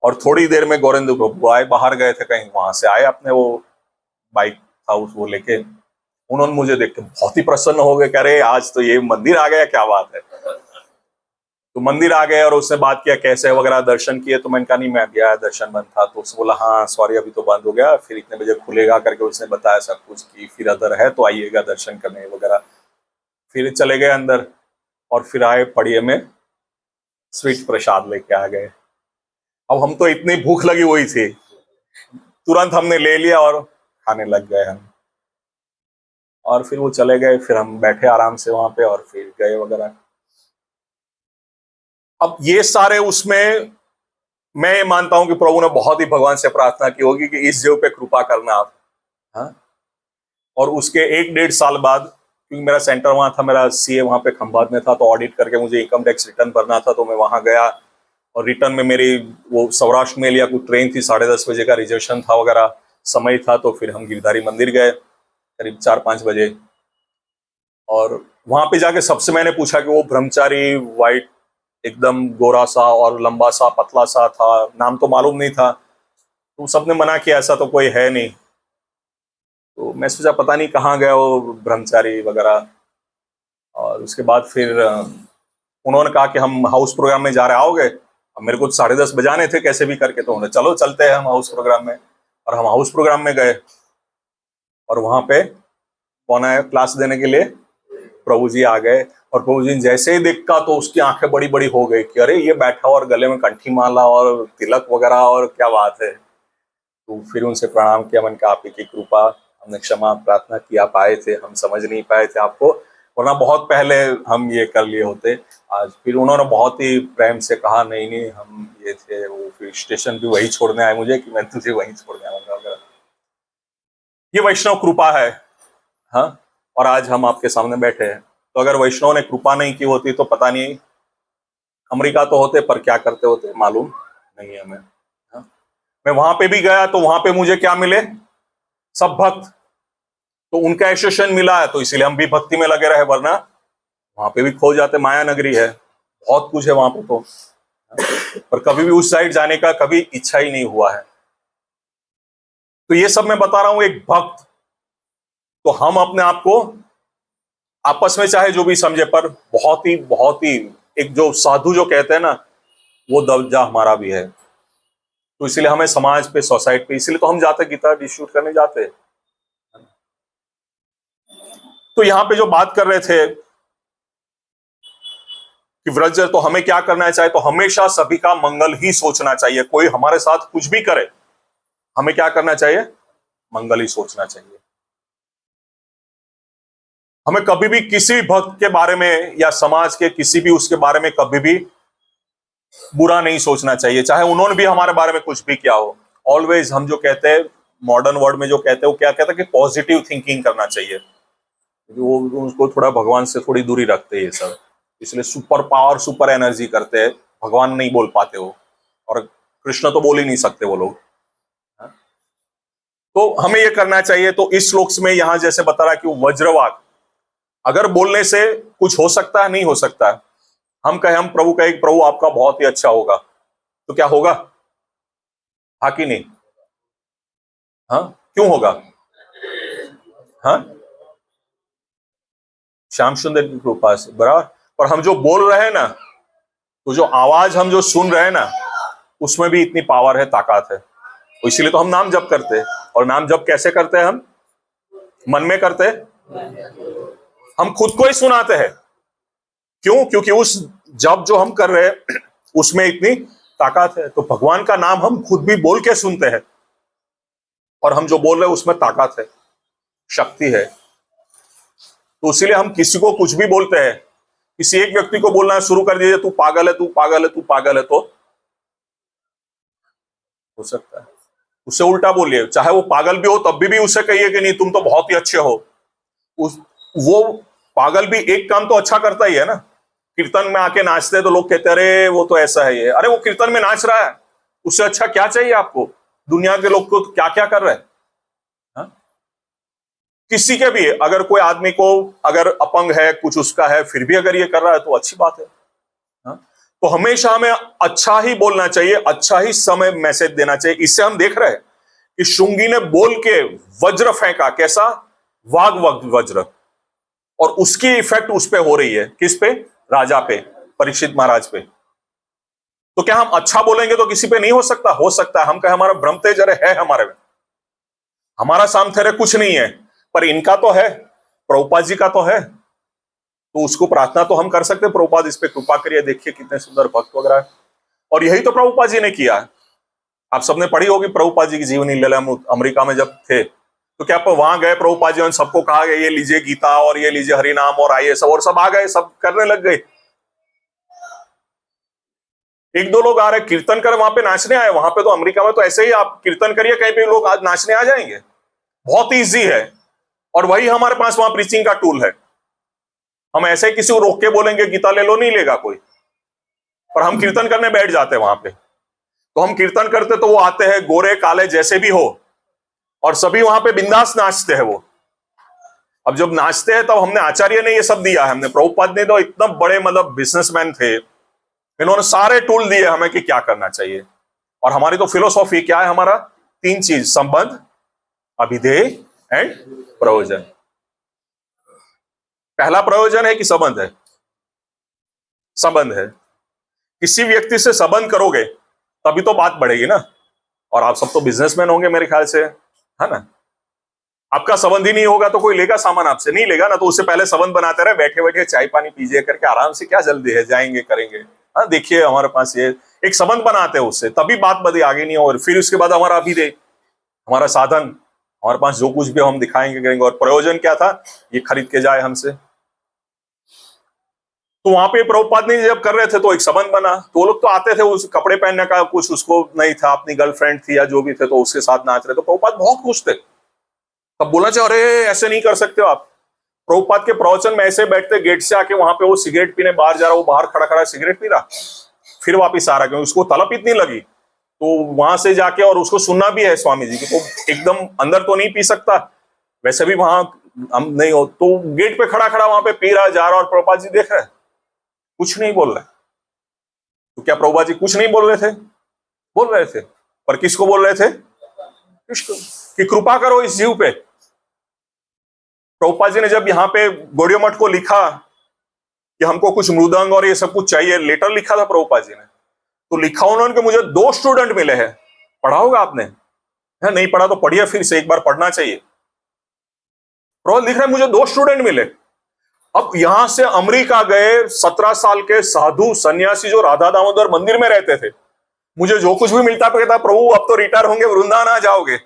और थोड़ी देर में गौरेंद्र प्रभु आए, बाहर गए थे कहीं, वहां से आए, अपने वो बाइक था वो लेके। उन्होंने मुझे देख के बहुत ही प्रसन्न हो गए, कह रहे आज तो ये मंदिर आ गया, क्या बात है। तो मंदिर आ गए और उसने बात किया कैसे वगैरह, दर्शन किए। तो मैंने कहा नहीं मैं गया, दर्शन बंद था। तो उसने बोला हाँ सॉरी अभी तो बंद हो गया, फिर इतने बजे खुलेगा करके उसने बताया सब कुछ, कि फिर अदर है तो आइएगा दर्शन करने वगैरह। फिर चले गए अंदर और फिर आए पड़िए में स्वीट प्रसाद लेके आ गए। अब हम तो इतनी भूख लगी हुई थी, तुरंत हमने ले लिया और खाने लग गए हम। और फिर वो चले गए, फिर हम बैठे आराम से वहां पे और फिर गए वगैरह। अब ये सारे उसमें मैं ये मानता हूं कि प्रभु ने बहुत ही भगवान से प्रार्थना की होगी कि इस जीव पे कृपा करना आप। हाँ? और उसके 1-1.5 साल बाद, क्योंकि मेरा सेंटर वहां था, मेरा सीए वहां पे खंभात में था, तो ऑडिट करके मुझे इनकम टैक्स रिटर्न भरना था, तो मैं वहां गया। और रिटर्न में मेरी वो सौराष्ट्र मेल या कुछ ट्रेन थी, 10:30 बजे का रिजर्वेशन था वगैरह समय था। तो फिर हम गिरधारी मंदिर गए करीब 4-5 बजे। और वहां पे जाके सबसे मैंने पूछा कि वो ब्रह्मचारी वाइट एकदम गोरा सा और लंबा सा पतला सा था, नाम तो मालूम नहीं था। तो सबने मना किया ऐसा तो कोई है नहीं। तो मैं सोचा पता नहीं कहाँ गया वो ब्रह्मचारी वगैरह। और उसके बाद फिर उन्होंने कहा कि हम हाउस प्रोग्राम में जा रहे, आओगे। अब मेरे को 10:30 बजाने थे कैसे भी करके, तो उन्होंने चलो चलते हैं हम हाउस प्रोग्राम में। और हम हाउस प्रोग्राम में गए और वहां पे कौन आया क्लास देने के लिए, प्रभु जी आ गए। और प्रभु जी ने जैसे ही देखा तो उसकी आंखें बड़ी बड़ी हो गई कि अरे ये बैठा और गले में कंठी माला और तिलक वगैरह, और क्या बात है। तो फिर उनसे प्रणाम किया, मन का आप ही की कृपा, हमने क्षमा प्रार्थना की, आप आए थे, हम समझ नहीं पाए थे आपको, वरना बहुत पहले हम ये कर लिए होते आज। फिर उन्होंने बहुत ही प्रेम से कहा नहीं नहीं हम ये थे वो, फिर स्टेशन भी वही छोड़ने आए मुझे कि मैं तुझे वहीं छोड़ने आऊंगा वगैरह। ये वैष्णव कृपा है। हाँ, और आज हम आपके सामने बैठे हैं। तो अगर वैष्णव ने कृपा नहीं की होती तो पता नहीं अमेरिका तो होते, पर क्या करते होते मालूम नहीं है हमें। हाँ? मैं वहां पे भी गया तो वहां पे मुझे क्या मिले, सब भक्त। तो उनका एसोसिएशन मिला है तो इसीलिए हम भी भक्ति में लगे रहे, वरना वहां पे भी खो जाते। माया नगरी है, बहुत कुछ है वहां पे तो, पर कभी भी उस साइड जाने का कभी इच्छा ही नहीं हुआ है। तो ये सब मैं बता रहा हूं एक भक्त। तो हम अपने आप को आपस में चाहे जो भी समझे, पर बहुत ही एक जो साधु जो कहते हैं ना, वो दर्जा हमारा भी है। तो इसलिए हमें समाज पे, सोसाइटी पे, इसलिए तो हम जाते गीता डिस्ट्रीब्यूट करने जाते हैं। तो यहां पे जो बात कर रहे थे कि व्रज, तो हमें क्या करना चाहिए, तो हमेशा सभी का मंगल ही सोचना चाहिए। कोई हमारे साथ कुछ भी करे, हमें क्या करना चाहिए, मंगल ही सोचना चाहिए। हमें कभी भी किसी भक्त के बारे में या समाज के किसी भी उसके बारे में कभी भी बुरा नहीं सोचना चाहिए, चाहे उन्होंने भी हमारे बारे में कुछ भी किया हो। ऑलवेज हम जो कहते हैं मॉडर्न वर्ल्ड में, जो कहते हैं वो क्या कहते हैं कि पॉजिटिव थिंकिंग करना चाहिए। वो उसको थोड़ा भगवान से थोड़ी दूरी रखते हैं ये सब, इसलिए सुपर पावर सुपर एनर्जी करते हैं, भगवान नहीं बोल पाते हो, और कृष्ण तो बोल ही नहीं सकते वो लोग। हाँ? तो हमें ये करना चाहिए। तो इस श्लोक में यहां जैसे बता रहा कि वो वज्रवाक, अगर बोलने से कुछ हो सकता है, नहीं हो सकता है। हम कहें, हम प्रभु कहे प्रभु आपका बहुत ही अच्छा होगा, तो क्या होगा, हाँ कि नहीं। हाँ, क्यों होगा। हाँ, श्याम सुंदर की कृपा से बराबर। पर हम जो बोल रहे हैं ना, तो जो आवाज हम जो सुन रहे हैं ना, उसमें भी इतनी पावर है, ताकत है। तो इसीलिए तो हम नाम जप करते हैं। और नाम जप कैसे करते हैं, हम मन में करते हैं, हम खुद को ही सुनाते हैं। क्यों, क्योंकि उस जप जो हम कर रहे हैं उसमें इतनी ताकत है। तो भगवान का नाम हम खुद भी बोल के सुनते हैं, और हम जो बोल रहे हैं उसमें ताकत है, शक्ति है। तो इसीलिए हम किसी को कुछ भी बोलते हैं, किसी एक व्यक्ति को बोलना शुरू कर दीजिए तू पागल है, तू पागल है, तू पागल है, तो हो सकता है। उससे उल्टा बोलिए, चाहे वो पागल भी हो तब भी उसे कहिए कि नहीं तुम तो बहुत ही अच्छे हो। उस वो पागल भी एक काम तो अच्छा करता ही है ना। कीर्तन में आके नाचते हैं तो लोग कहते हैं अरे वो तो ऐसा है, ये अरे वो कीर्तन में नाच रहा है, उससे अच्छा क्या चाहिए आपको। दुनिया के लोग को क्या क्या कर रहे हैं। हाँ? किसी के भी, अगर कोई आदमी को अगर अपंग है, कुछ उसका है, फिर भी अगर ये कर रहा है तो अच्छी बात है। हाँ? तो हमेशा हमें अच्छा ही बोलना चाहिए, अच्छा ही समय मैसेज देना चाहिए। इससे हम देख रहे हैं कि शुंगी ने बोल के वज्र फेंका, कैसा? वाग वज्र, और उसकी इफेक्ट उस पे हो रही है। किस पे? राजा पे, परीक्षित महाराज पे। तो क्या हम अच्छा बोलेंगे तो किसी पे नहीं हो सकता? हो सकता है। हम कहे हमारा ब्रह्म तेज है हमारे में, हमारा सामर्थ्य कुछ नहीं है, पर इनका तो है, प्रभुपाद जी का तो है। तो उसको प्रार्थना तो हम कर सकते हैं, प्रभुपाद इस पे कृपा करिए, देखिए कितने सुंदर भक्त वगैरह है। और यही तो प्रभुपाद जी ने किया है। आप सबने पढ़ी होगी प्रभुपाद जी की जीवनी लीला। अमेरिका में जब थे तो क्या वहां गए प्रभुपाद जी, सबको कहा गया ये लीजिए गीता और ये लीजिए हरिनाम और आइए सब, और सब आ गए, सब करने लग गए। एक दो लोग आ रहे कीर्तन कर, वहां पे नाचने आए। वहां पे तो अमेरिका में तो ऐसे ही आप कीर्तन करिए कहीं पे, लोग आज नाचने आ जाएंगे। बहुत ईजी है। और वही हमारे पास वहां प्रीचिंग का टूल है। हम ऐसे ही किसी को रोक के बोलेंगे गीता ले लो, नहीं लेगा कोई। पर हम कीर्तन करने बैठ जाते हैं वहां पे। तो हम कीर्तन करते तो वो आते हैं गोरे काले जैसे भी हो, और सभी वहां पे बिंदास नाचते हैं वो। अब जब नाचते हैं तब हमने, आचार्य ने ये सब दिया है, हमने, प्रभुपाद ने तो इतना बड़े मतलब बिजनेसमैन थे, इन्होंने सारे टूल दिए हमें कि क्या करना चाहिए। और हमारी तो फिलोसॉफी क्या है? हमारा तीन चीज, संबंध, अभिधेय एंड प्रयोजन। पहला प्रयोजन है कि संबंध है, संबंध है। किसी व्यक्ति से संबंध करोगे तभी तो बात बढ़ेगी ना। और आप सब तो बिजनेसमैन होंगे मेरे ख्याल से, है ना? आपका संबंध ही नहीं होगा तो कोई लेगा सामान आपसे? नहीं लेगा ना। तो उससे पहले संबंध बनाते रहे, बैठे बैठे चाय पानी पीजिए करके आराम से, क्या जल्दी है, जाएंगे करेंगे। हाँ देखिए हमारे पास ये एक संबंध बनाते हैं, उससे तभी बात बढ़ी, आगे नहीं। और फिर उसके बाद हमारा अभिधेय, हमारा साधन, हमारे पास जो कुछ भी हम दिखाएंगे करेंगे। और प्रयोजन क्या था? ये खरीद के जाए हमसे। तो वहां पे प्रभुपाद ने जब कर रहे थे तो एक संबंध बना। तो वो लोग तो आते थे, उस कपड़े पहनने का कुछ उसको नहीं था, अपनी गर्लफ्रेंड थी या जो भी थे तो उसके साथ नाच रहे। तो प्रभुपाद बहुत खुश थे। तब बोला चाहिए अरे ऐसे नहीं कर सकते हो आप। प्रभुपाद के प्रवचन में ऐसे बैठते, गेट से आके वहां पे वो सिगरेट पीने बाहर जा रहा, वो बाहर खड़ा खड़ा सिगरेट पी रहा, फिर वापिस आ रहा, क्योंकि उसको तलब इतनी लगी। तो वहां से जाके और उसको सुनना भी है स्वामी जी की, तो एकदम अंदर तो नहीं पी सकता, वैसे भी वहां हम नहीं हो, तो गेट पे खड़ा खड़ा वहां पे पी रहा, जा रहा, और प्रभुपाद जी देख रहे, कुछ नहीं बोल रहे। तो क्या प्रभुपाद जी कुछ नहीं बोल रहे थे? बोल रहे थे। पर किसको बोल रहे थे? कृष्ण की कृपा करो इस जीव पे। प्रभुपाद जी ने जब यहाँ पे गौड़िया मठ को लिखा कि हमको कुछ मृदंग और ये सब कुछ चाहिए, लेटर लिखा था प्रभुपाद जी ने, तो लिखा उन्होंने कि मुझे 2 स्टूडेंट मिले हैं। पढ़ा होगा आपने, है? नहीं पढ़ा तो पढ़िए, फिर से एक बार पढ़ना चाहिए। प्रभुपाद लिख रहे मुझे 2 स्टूडेंट मिले। अब यहां से अमेरिका गए 17 साल के साधु सन्यासी जो राधा दामोदर मंदिर में रहते थे, मुझे जो कुछ भी मिलता कहता प्रभु अब तो रिटायर होंगे, वृंदावन आ जाओगे।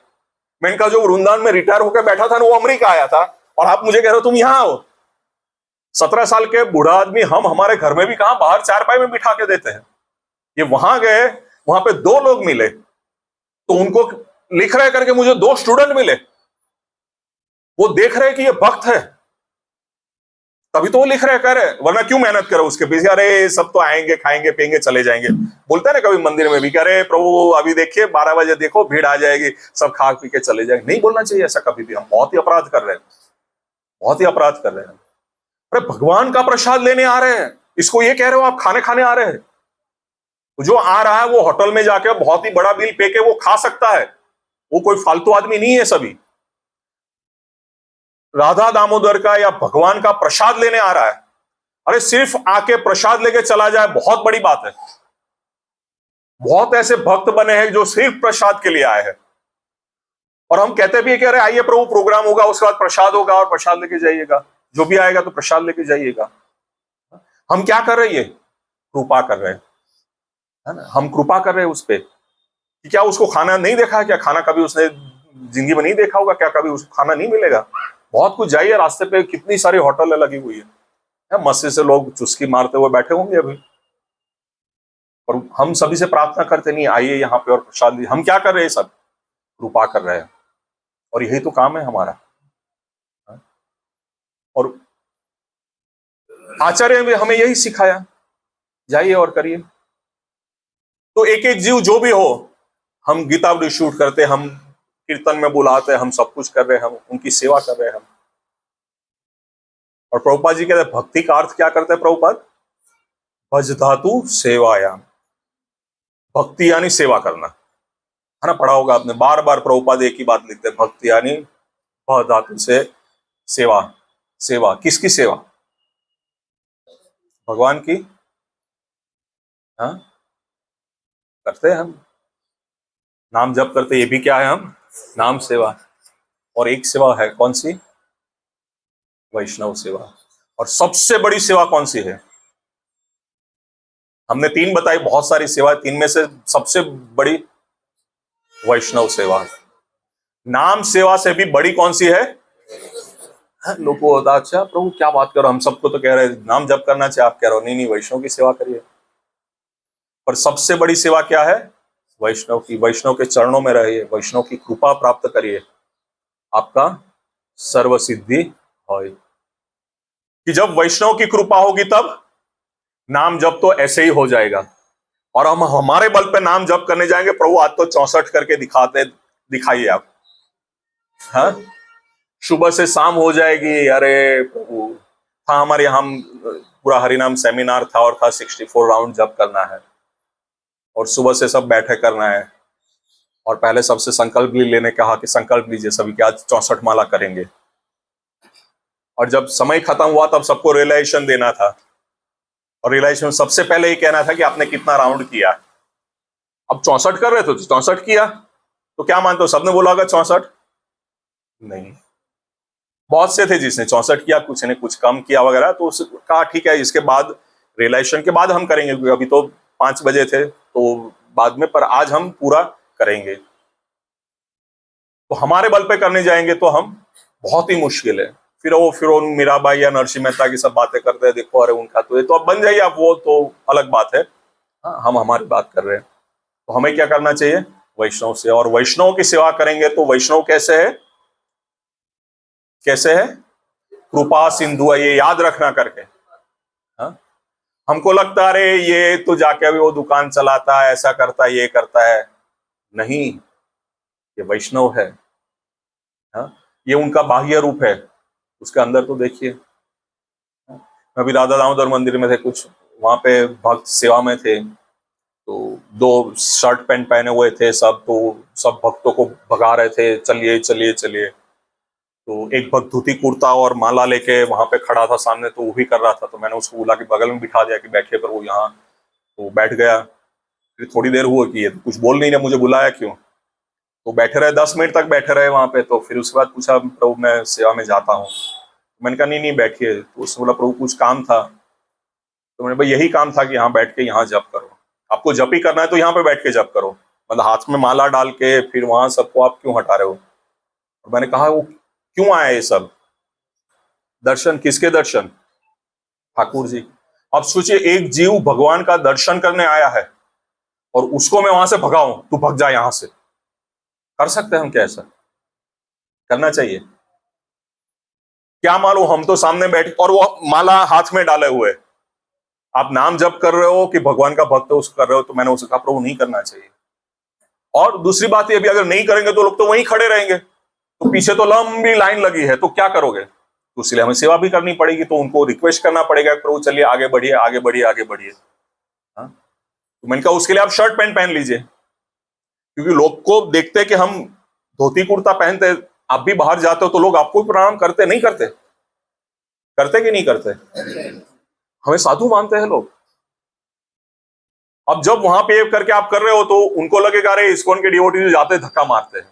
मैंने कहा जो वृंदावन में रिटायर होकर बैठा था ना, वो अमेरिका आया था, और आप मुझे कह रहे हो तुम यहां आओ। 17 साल के बूढ़ा आदमी हम हमारे घर में भी कहां, बाहर चारपाई में बिठा के देते हैं। ये वहां गए, वहां पे 2 लोग मिले, तो उनको लिख रहे करके मुझे 2 स्टूडेंट मिले। वो देख रहे कि ये भक्त है, तभी तो वो लिख रहे, कह रहे, वरना क्यों मेहनत करो उसके पीछे? अरे सब तो आएंगे खाएंगे पिएंगे चले जाएंगे। बोलते हैं ना कभी मंदिर में भी, कह रहे प्रभु अभी देखिए 12 बजे देखो भीड़ आ जाएगी, सब खा पी के चले जाएंगे। नहीं बोलना चाहिए ऐसा कभी भी। हम बहुत ही अपराध कर रहे हैं, बहुत ही अपराध कर रहे हैं। अरे भगवान का प्रसाद लेने आ रहे हैं, इसको ये कह रहे हो आप खाने खाने आ रहे हैं? जो आ रहा है वो होटल में जाके बहुत ही बड़ा बिल पे के वो खा सकता है, वो कोई फालतू आदमी नहीं है। सभी राधा दामोदर का या भगवान का प्रसाद लेने आ रहा है, अरे सिर्फ आके प्रसाद लेके चला जाए बहुत बड़ी बात है। बहुत ऐसे भक्त बने हैं जो सिर्फ प्रसाद के लिए आए हैं, और हम कहते भी है कि अरे आइए प्रभु प्रोग्राम होगा, उसके बाद प्रसाद होगा और प्रसाद लेके जाइएगा, जो भी आएगा तो प्रसाद लेके जाइएगा। हम क्या कर रहे हैं? कृपा कर रहे हैं, है ना? हम कृपा कर रहे हैं उस पे कि क्या उसको खाना नहीं देखा है? क्या खाना कभी उसने जिंदगी में नहीं देखा होगा? क्या कभी उसको खाना नहीं मिलेगा? बहुत कुछ, जाइए रास्ते पे कितनी सारी होटल लगी हुई है, मस्ती से लोग चुस्की मारते हुए बैठे होंगे अभी। और हम सभी से प्रार्थना करते नहीं आइए यहाँ पे और प्रसाद लीजिए। हम क्या कर रहे हैं? सब कृपा कर रहे हैं, और यही तो काम है हमारा। और आचार्य ने हमें यही सिखाया, जाइए और करिए। तो एक एक जीव जो भी हो, हम गीतावली शूट करते, हम कीर्तन में बुलाते, हम सब कुछ कर रहे हैं, हम उनकी सेवा कर रहे हैं हम। और प्रभुपाद जी कहते हैं भक्ति का अर्थ क्या करते हैं प्रभुपाद? भज धातु सेवायाम, भक्ति यानी सेवा करना, है ना, पढ़ा होगा आपने, बार बार प्रभुपाद एक ही बात लिखते हैं, भक्ति यानी भ धातु से सेवा। सेवा किसकी सेवा? भगवान की। हाँ, करते हैं हम, नाम जप करते, ये भी क्या है, हम नाम सेवा। और एक सेवा है कौन सी? वैष्णव सेवा। और सबसे बड़ी सेवा कौन सी है? हमने तीन बताई, बहुत सारी सेवा, तीन में से सबसे बड़ी वैष्णव सेवा। नाम सेवा से भी बड़ी कौन सी है? लोगों को होता, अच्छा प्रभु क्या बात करो, हम सबको तो कह रहे हैं नाम जप करना चाहिए, आप कह रहे हो नहीं नहीं वैष्णव की सेवा करिए। पर सबसे बड़ी सेवा क्या है? वैष्णव की। वैष्णव के चरणों में रहिए, वैष्णव की कृपा प्राप्त करिए, आपका सर्व सिद्धि होय। कि जब वैष्णव की कृपा होगी तब नाम जप तो ऐसे ही हो जाएगा। और हम हमारे बल पे नाम जप करने जाएंगे, प्रभु आज तो 64 करके दिखाइए आप। हाँ, सुबह से शाम हो जाएगी, अरे प्रभु था हमारे यहाँ, पूरा हरिनाम सेमिनार था और था 64 राउंड जप करना है, और सुबह से सब बैठे करना है, और पहले सबसे संकल्प भी लेने कहा कि संकल्प लीजिए सभी कि आज 64 माला करेंगे। और जब समय खत्म हुआ तब सबको रियलाइजेशन देना था, और रियलाइजेशन सबसे पहले ही कहना था कि आपने कितना राउंड किया। अब 64 कर रहे थे तो 64 किया, तो क्या मानते हो सबने बोला होगा 64? नहीं, बहुत से थे जिसने 64 किया, कुछ ने कुछ कम किया वगैरह, तो उसने कहा ठीक है इसके बाद रियलाइजेशन के बाद हम करेंगे, क्योंकि अभी तो 5 बजे थे तो बाद में, पर आज हम पूरा करेंगे। तो हमारे बल पे करने जाएंगे तो हम बहुत ही मुश्किल है। फिर वो मीराबाई या नरसिंह मेहता की सब बातें करते हैं, देखो अरे उनका तो ये, तो अब बन जाइए आप, वो तो अलग बात है। हाँ, हम हमारी बात कर रहे हैं। तो हमें क्या करना चाहिए? वैष्णव से। और वैष्णव की सेवा करेंगे तो वैष्णव कैसे है? कैसे है? कृपा सिंधु है, ये याद रखना करके। हाँ? हमको लगता है अरे ये तो जाके अभी वो दुकान चलाता है, ऐसा करता है, ये करता है। नहीं, ये वैष्णव है। हाँ? ये उनका बाह्य रूप है, उसके अंदर तो देखिए। अभी राधा दामोदर मंदिर में थे कुछ, वहां पे भक्त सेवा में थे, तो 2 शर्ट पैंट पहने हुए थे सब, तो सब भक्तों को भगा रहे थे, चलिए चलिए चलिए। तो एक भक्त धोती कुर्ता और माला लेके वहां पे खड़ा था सामने, तो वो भी कर रहा था, तो मैंने उसको बोला कि बगल में बिठा दिया कि बैठिए, पर वो यहाँ, तो बैठ गया। फिर थोड़ी देर हुआ कि ये तो कुछ बोल नहीं रहे, मुझे बुलाया क्यों? तो बैठे रहे, 10 मिनट तक बैठे रहे वहां पे। तो फिर उसके बाद पूछा प्रभु मैं सेवा में जाता हूँ। मैंने कहा नहीं नहीं बैठिए। तो उसने बोला प्रभु कुछ काम था। तो मैंने भाई यही काम था कि यहाँ बैठ के यहाँ जप करो, आपको जप ही करना है तो यहाँ पे बैठ के जप करो, मतलब हाथ में माला डाल के फिर वहां सबको आप क्यों हटा रहे हो? और मैंने कहा वो क्यों आया ये सब? दर्शन, किसके दर्शन? ठाकुर जी। अब सोचिए एक जीव भगवान का दर्शन करने आया है और उसको मैं वहां से भगाऊं, तू भग जा यहां से। कर सकते हैं हम क्या ऐसा? करना चाहिए? क्या मालूम, हम तो सामने बैठे और वो माला हाथ में डाले हुए, आप नाम जप कर रहे हो कि भगवान का भक्त उसको कर रहे हो। तो मैंने उससे कहा प्रभु नहीं करना चाहिए। और दूसरी बात ये भी, अगर नहीं करेंगे तो लोग तो वहीं खड़े रहेंगे, तो पीछे तो लंबी लाइन लगी है, तो क्या करोगे? तो इसलिए हमें सेवा भी करनी पड़ेगी, तो उनको रिक्वेस्ट करना पड़ेगा प्रभु चलिए आगे बढ़िए आगे बढ़िए आगे बढ़िए। हाँ? तो मैंने कहा उसके लिए आप शर्ट पैंट पहन लीजिए, क्योंकि लोग को देखते कि हम धोती कुर्ता पहनते, आप भी बाहर जाते हो तो लोग आपको भी प्रणाम करते नहीं करते? करते कि नहीं करते? हमें साधु मानते हैं लोग। अब जब वहां पे करके आप कर रहे हो तो उनको लगेगा अरे इस्कॉन के डिवोटी जाते धक्का मारते हैं,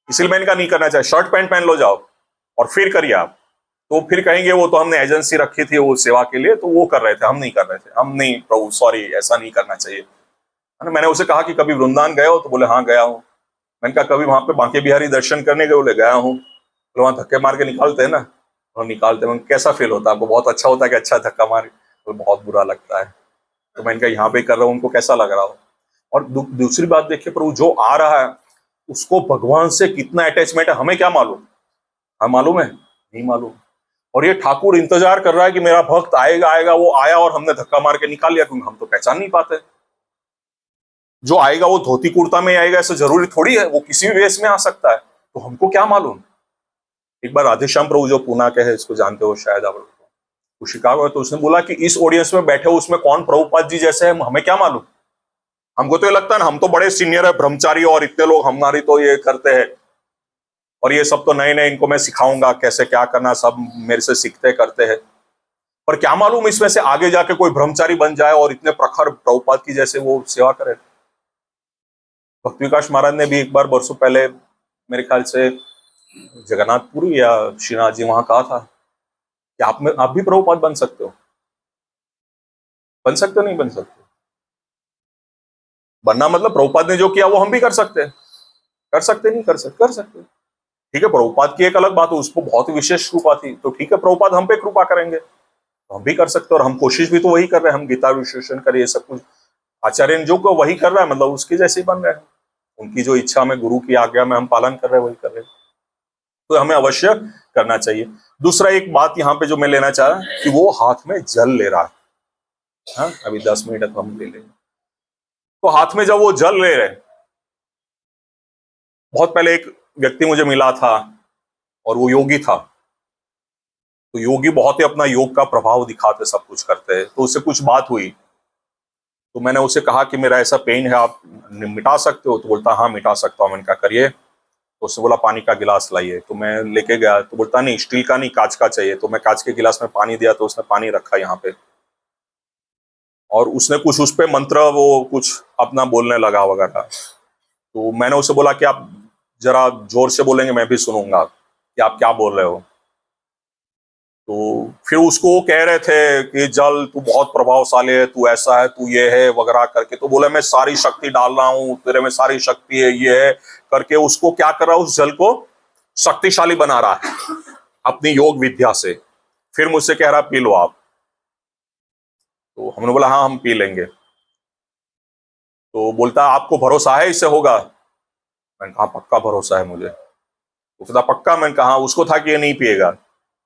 इसलिए मैंने कहा नहीं करना चाहिए, शर्ट पैंट पहन लो जाओ और फिर करिए आप। तो फिर कहेंगे वो तो हमने एजेंसी रखी थी वो सेवा के लिए, तो वो कर रहे थे, हम नहीं कर रहे थे। हम नहीं प्रभु सॉरी, ऐसा नहीं करना चाहिए। मैंने उसे कहा कि कभी वृंदावन गए हो? तो बोले हाँ गया हूँ। मैंने कहा कभी वहां पे बांके बिहारी दर्शन करने गए? बोले गया हूँ। तो वहां धक्के मार के निकालते हैं ना? और निकालते हैं। कैसा फील होता है आपको? बहुत अच्छा होता है कि अच्छा धक्का मारे? तो बहुत बुरा लगता है। तो मैंने कहा यहाँ पे कर रहा हूँ, उनको कैसा लग रहा हो? और दूसरी बात देखिए, प्रभु जो आ रहा है उसको भगवान से कितना अटैचमेंट है हमें क्या मालूम? हाँ मालूम है? नहीं मालूम। और ये ठाकुर इंतजार कर रहा है कि मेरा भक्त आएगा आएगा, वो आया और हमने धक्का मार के निकाल लिया, क्योंकि हम तो पहचान नहीं पाते। जो आएगा वो धोती कुर्ता में आएगा ऐसा जरूरी थोड़ी है, वो किसी भी वेश में आ सकता है, तो हमको क्या मालूम? एक बार राधेश्याम प्रभु जो पूना के है, इसको जानते हो शायद आप लोग, वो शिकागो है, तो उसने बोला कि इस ऑडियंस में बैठे हो उसमें कौन प्रभुपाद जी जैसे हैं, हमें क्या मालूम। हमको तो ये लगता है ना हम तो बड़े सीनियर है ब्रह्मचारी और इतने लोग हमारी तो ये करते हैं और ये सब तो नए नए, इनको मैं सिखाऊंगा कैसे क्या करना, सब मेरे से सीखते करते हैं। पर क्या मालूम इसमें से आगे जाके कोई ब्रह्मचारी बन जाए और इतने प्रखर प्रभुपाद की जैसे वो सेवा करे। भक्ति विकास महाराज ने भी एक बार बरसों पहले मेरे ख्याल से जगन्नाथपुरी या श्रीनाथ जी वहां कहा था कि आप भी प्रभुपाद बन सकते हो। बन सकते हो, नहीं बन सकते। बनना मतलब प्रभुपाद ने जो किया वो हम भी कर सकते हैं। कर सकते नहीं कर सकते, कर सकते। ठीक है, प्रभुपाद की एक अलग बात है, उसको बहुत विशेष कृपा थी, तो ठीक है प्रभुपाद हम पे कृपा करेंगे तो हम भी कर सकते हैं। और हम कोशिश भी तो वही कर रहे हैं, हम गीता विश्लेषण करिए, सब कुछ आचार्य जो को वही कर रहा है, मतलब उसके जैसे ही बन रहे हैं। उनकी जो इच्छा में, गुरु की आज्ञा में हम पालन कर रहे हैं, वही कर रहे हैं, तो हमें अवश्य करना चाहिए। दूसरा एक बात यहाँ पे जो मैं लेना चाह रहा कि वो हाथ में जल ले रहा है। हाँ, अभी 10 मिनट तो हम ले लेंगे। तो हाथ में जब वो जल ले रहे, बहुत पहले एक व्यक्ति मुझे मिला था और वो योगी था। तो योगी बहुत ही अपना योग का प्रभाव दिखाते, सब कुछ करते हैं। तो उससे कुछ बात हुई, तो मैंने उसे कहा कि मेरा ऐसा पेन है, आप मिटा सकते हो? तो बोलता हाँ मिटा सकता हूँ। मैंने कहा करिए। तो उसने बोला पानी का गिलास लाइए। तो मैं लेके गया, तो बोलता नहीं स्टील का नहीं, कांच का चाहिए। तो मैं कांच के गिलास में पानी दिया, तो उसने पानी रखा यहाँ पे और उसने कुछ उस पे मंत्र वो कुछ अपना बोलने लगा वगैरह। तो मैंने उसे बोला कि आप जरा जोर से बोलेंगे, मैं भी सुनूंगा कि आप क्या बोल रहे हो। तो फिर उसको वो कह रहे थे कि जल तू बहुत प्रभावशाली है, तू ऐसा है, तू ये है वगैरह करके। तो बोले मैं सारी शक्ति डाल रहा हूँ तेरे में, सारी शक्ति है, ये है करके उसको क्या कर रहा है, उस जल को शक्तिशाली बना रहा है अपनी योग विद्या से। फिर मुझसे कह रहा पी लो आप। तो हमने बोला हाँ हम पी लेंगे। तो बोलता आपको भरोसा है इससे होगा? मैंने कहा पक्का भरोसा है मुझे। उसका पक्का? मैंने कहा उसको था कि ये नहीं पिएगा।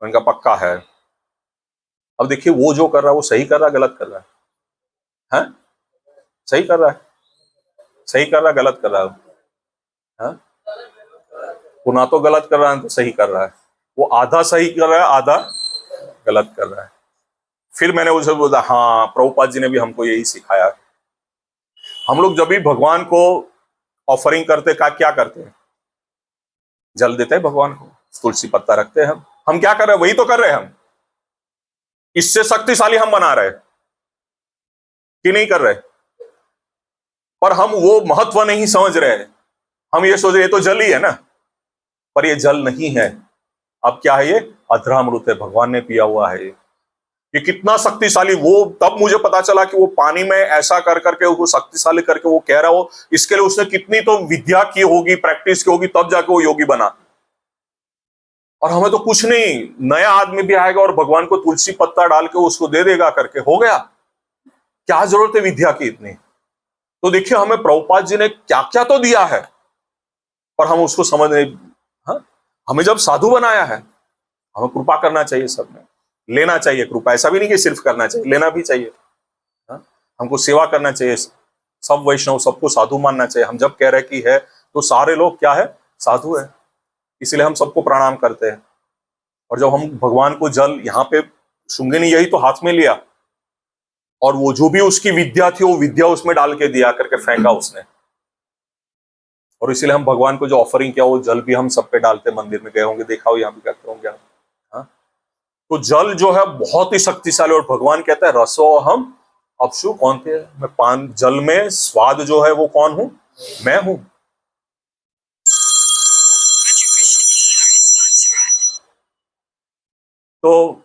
मैंने कहा पक्का है। अब देखिए वो जो कर रहा है वो सही कर रहा है गलत कर रहा है? हैं? सही कर रहा है, सही कर रहा है गलत कर रहा है? हैं? वो ना तो गलत कर रहा है तो सही कर रहा है। वो आधा सही कर रहा है, आधा गलत कर रहा है। फिर मैंने उसे बोला हाँ प्रभुपाद जी ने भी हमको यही सिखाया। हम लोग जब भी भगवान को ऑफरिंग करते का क्या करते हैं? जल देते हैं भगवान को, तुलसी पत्ता रखते हैं। हम क्या कर रहे हैं? वही तो कर रहे हैं हम। इससे शक्तिशाली हम बना रहे कि नहीं कर रहे? पर हम वो महत्व नहीं समझ रहे। हम ये सोच रहे ये तो जल ही है ना, पर ये जल नहीं है। अब क्या है? ये अधरामृत है, भगवान ने पिया हुआ है। ये कितना शक्तिशाली, वो तब मुझे पता चला कि वो पानी में ऐसा कर करके उसको शक्तिशाली करके वो कह रहा हो, इसके लिए उसने कितनी तो विद्या की होगी, प्रैक्टिस की होगी, तब जाके वो योगी बना। और हमें तो कुछ नहीं, नया आदमी भी आएगा और भगवान को तुलसी पत्ता डाल के उसको दे देगा करके हो गया। क्या जरूरत है विद्या की इतनी? तो देखिए हमें प्रभुपाद जी ने क्या क्या तो दिया है, पर हम उसको समझ नहीं। हाँ? हमें जब साधु बनाया है, हमें कृपा करना चाहिए, सब में लेना चाहिए कृपा। ऐसा भी नहीं कि सिर्फ करना चाहिए, लेना भी चाहिए। हाँ? हमको सेवा करना चाहिए, सब वैष्णव सबको साधु मानना चाहिए। हम जब कह रहे कि है तो सारे लोग क्या है? साधु है, इसलिए हम सबको प्रणाम करते हैं। और जब हम भगवान को जल यहाँ पे शुंगी ने यही तो हाथ में लिया और वो जो भी उसकी विद्या थी वो विद्या उसमें डाल के दिया करके फेंका उसने। और इसीलिए हम भगवान को जो ऑफरिंग किया वो जल भी हम सब पे डालते। मंदिर में गए होंगे, देखा हो, यहाँ भी करते होंगे आप। हाँ? तो जल जो है बहुत ही शक्तिशाली, और भगवान कहता है रसो हम अपशु कौन थे? मैं पान, जल में स्वाद जो है वो कौन हूं? मैं हूं। तो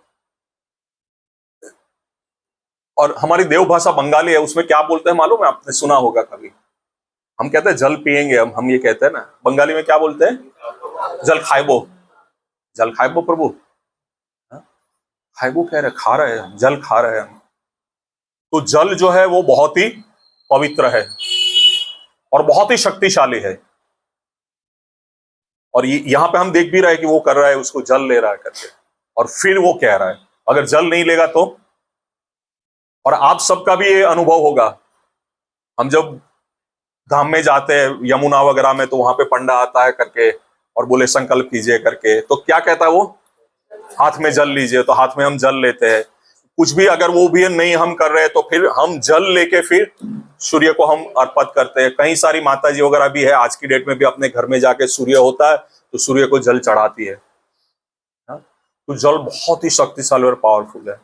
और हमारी देव भाषा बंगाली है, उसमें क्या बोलते हैं मालूम है? आपने सुना होगा कभी। हम कहते हैं जल पिएंगे, हम ये कहते हैं ना, बंगाली में क्या बोलते हैं? जल खाइबो। जल खाइबो प्रभु। हाँ? खाइबो कह रहे, खा रहे हैं, जल खा रहे हैं हम। तो जल जो है वो बहुत ही पवित्र है और बहुत ही शक्तिशाली है। और यहाँ पे हम देख भी रहे हैं कि वो कर रहा है, उसको जल ले रहा है करके, और फिर वो कह रहा है अगर जल नहीं लेगा तो। और आप सबका भी ये अनुभव होगा, हम जब धाम में जाते हैं यमुना वगैरह में, तो वहां पे पंडा आता है करके और बोले संकल्प कीजिए करके, तो क्या कहता है वो? हाथ में जल लीजिए। तो हाथ में हम जल लेते हैं। कुछ भी अगर वो भी नहीं हम कर रहे हैं तो फिर हम जल लेके फिर सूर्य को हम अर्पित करते हैं। कई सारी माता जी वगैरह भी है आज की डेट में भी अपने घर में जाके सूर्य होता है तो सूर्य को जल चढ़ाती है। हाँ? तो जल बहुत ही शक्तिशाली और पावरफुल है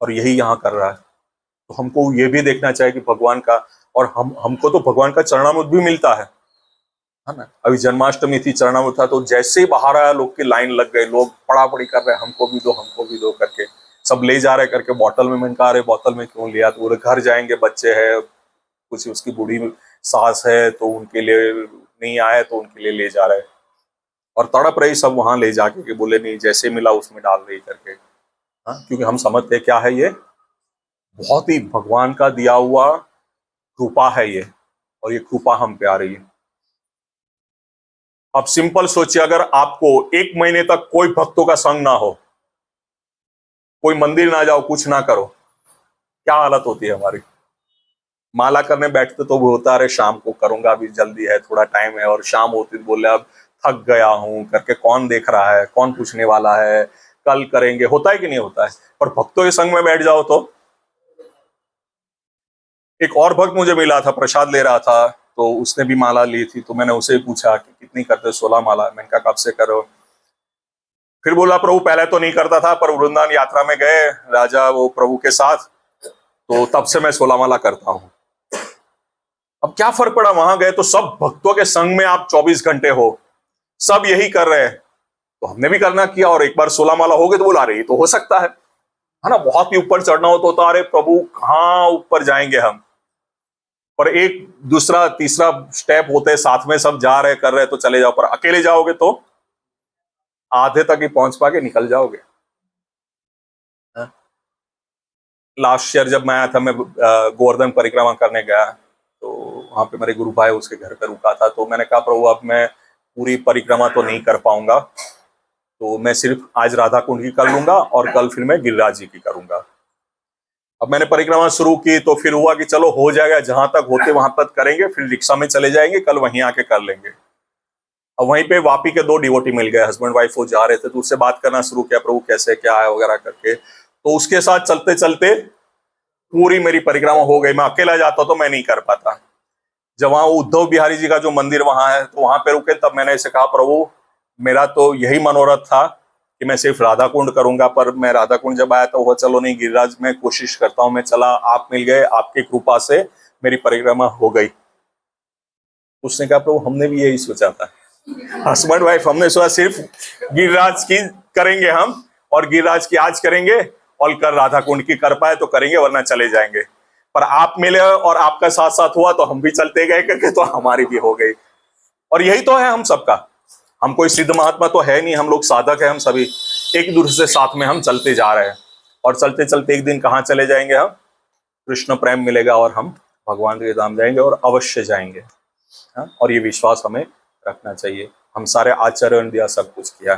और यही यहाँ कर रहा है। तो हमको ये भी देखना चाहिए कि भगवान का, और हमको तो भगवान का चरणामृत भी मिलता है ना। अभी जन्माष्टमी थी, चरणामृत था, तो जैसे ही बाहर आया लोग की लाइन लग गए, लोग पड़ी कर रहे हमको भी दो करके, सब ले जा रहे करके बॉटल में। मैंने कहा अरे बॉटल में क्यों लिया, तो बोले घर जाएंगे, बच्चे है, कुछ उसकी बूढ़ी सास है तो उनके लिए नहीं आए तो उनके लिए ले जा रहे, और तड़प रही सब वहां ले जाके कि बोले नहीं जैसे मिला उसमें डाल रही करके। हाँ, क्योंकि हम समझते क्या है, ये बहुत ही भगवान का दिया हुआ कृपा है ये, और ये कृपा हम पे आ रही है। अब सिंपल सोचिए, अगर आपको एक महीने तक कोई भक्तों का संग ना हो, कोई मंदिर ना जाओ, कुछ ना करो, क्या हालत होती है हमारी। माला करने बैठते तो भी होता है अरे शाम को करूंगा, अभी जल्दी है, थोड़ा टाइम है, और शाम होती तो बोले अब थक गया हूं करके, कौन देख रहा है, कौन पूछने वाला है, कल करेंगे। होता है कि नहीं होता है। पर भक्तों के संग में बैठ जाओ तो। एक और भक्त मुझे मिला था, प्रसाद ले रहा था, तो उसने भी माला ली थी, तो मैंने उसे पूछा कि कितनी करते, 16 माला। मैंने कहा कब से करो। फिर बोला प्रभु पहले तो नहीं करता था, पर वृंदावन यात्रा में गए राजा वो प्रभु के साथ, तो तब से मैं 16 माला करता हूँ। अब क्या फर्क पड़ा, वहां गए तो सब भक्तों के संग में आप 24 घंटे हो, सब यही कर रहे हैं, तो हमने भी करना किया, और एक बार 16 माला हो गए तो बोला रही तो हो सकता है ना। बहुत ही ऊपर चढ़ना हो तो अरे प्रभु कहाँ ऊपर जाएंगे हम। पर एक दूसरा तीसरा स्टेप होते साथ में सब जा रहे कर रहे तो चले जाओ, पर अकेले जाओगे तो आधे तक ही पहुंच पाके निकल जाओगे। लास्ट ईयर जब मैं आया था, मैं गोवर्धन परिक्रमा करने गया, तो वहां पे मेरे गुरु भाई उसके घर पे रुका था, तो मैंने कहा प्रभु अब मैं पूरी परिक्रमा तो नहीं कर पाऊंगा, तो मैं सिर्फ आज राधा कुंड की कर लूंगा और कल फिर मैं गिरिराज जी की करूंगा। अब मैंने परिक्रमा शुरू की तो फिर हुआ कि चलो हो जाएगा, जहां तक होते वहां तक करेंगे, फिर रिक्शा में चले जाएंगे, कल वहीं आके कर लेंगे। अब वहीं पे वापी के 2 डिवोटी मिल गए, हस्बैंड वाइफ, वो जा रहे थे, तो उससे बात करना शुरू किया, प्रभु कैसे क्या है वगैरह करके। तो उसके साथ चलते चलते पूरी मेरी परिक्रमा हो गई। मैं अकेला जाता तो मैं नहीं कर पाता। जब वहां उद्धव बिहारी जी का जो मंदिर वहां है, तो वहां पे रुके, तब मैंने ऐसे कहा प्रभु मेरा तो यही मनोरथ था कि मैं सिर्फ राधा कुंड करूंगा, पर मैं राधा कुंड जब आया तो वो चलो नहीं, गिरिराज में कोशिश करता हूं। मैं चला, आप मिल गए, आपकी कृपा से मेरी परिक्रमा हो गई। उसने कहा प्रभु हमने भी यही सोचा था, हस्बैंड वाइफ हमने सोचा सिर्फ गिरिराज की करेंगे हम, और गिरिराज की आज करेंगे और कल राधा कुंड की कर पाए तो करेंगे, वरना चले जाएंगे। पर आप मिले और आपका साथ साथ हुआ तो हम भी चलते गए करके, तो हमारी भी हो गई। और यही तो है हम सबका। हम कोई सिद्ध महात्मा तो है नहीं, हम लोग साधक है, हम सभी एक दूसरे से साथ में हम चलते जा रहे हैं, और चलते चलते एक दिन कहाँ चले जाएंगे हम, कृष्ण प्रेम मिलेगा और हम भगवान के धाम जाएंगे, और अवश्य जाएंगे। और ये विश्वास हमें रखना चाहिए। हम सारे आचरण दिया, सब कुछ किया।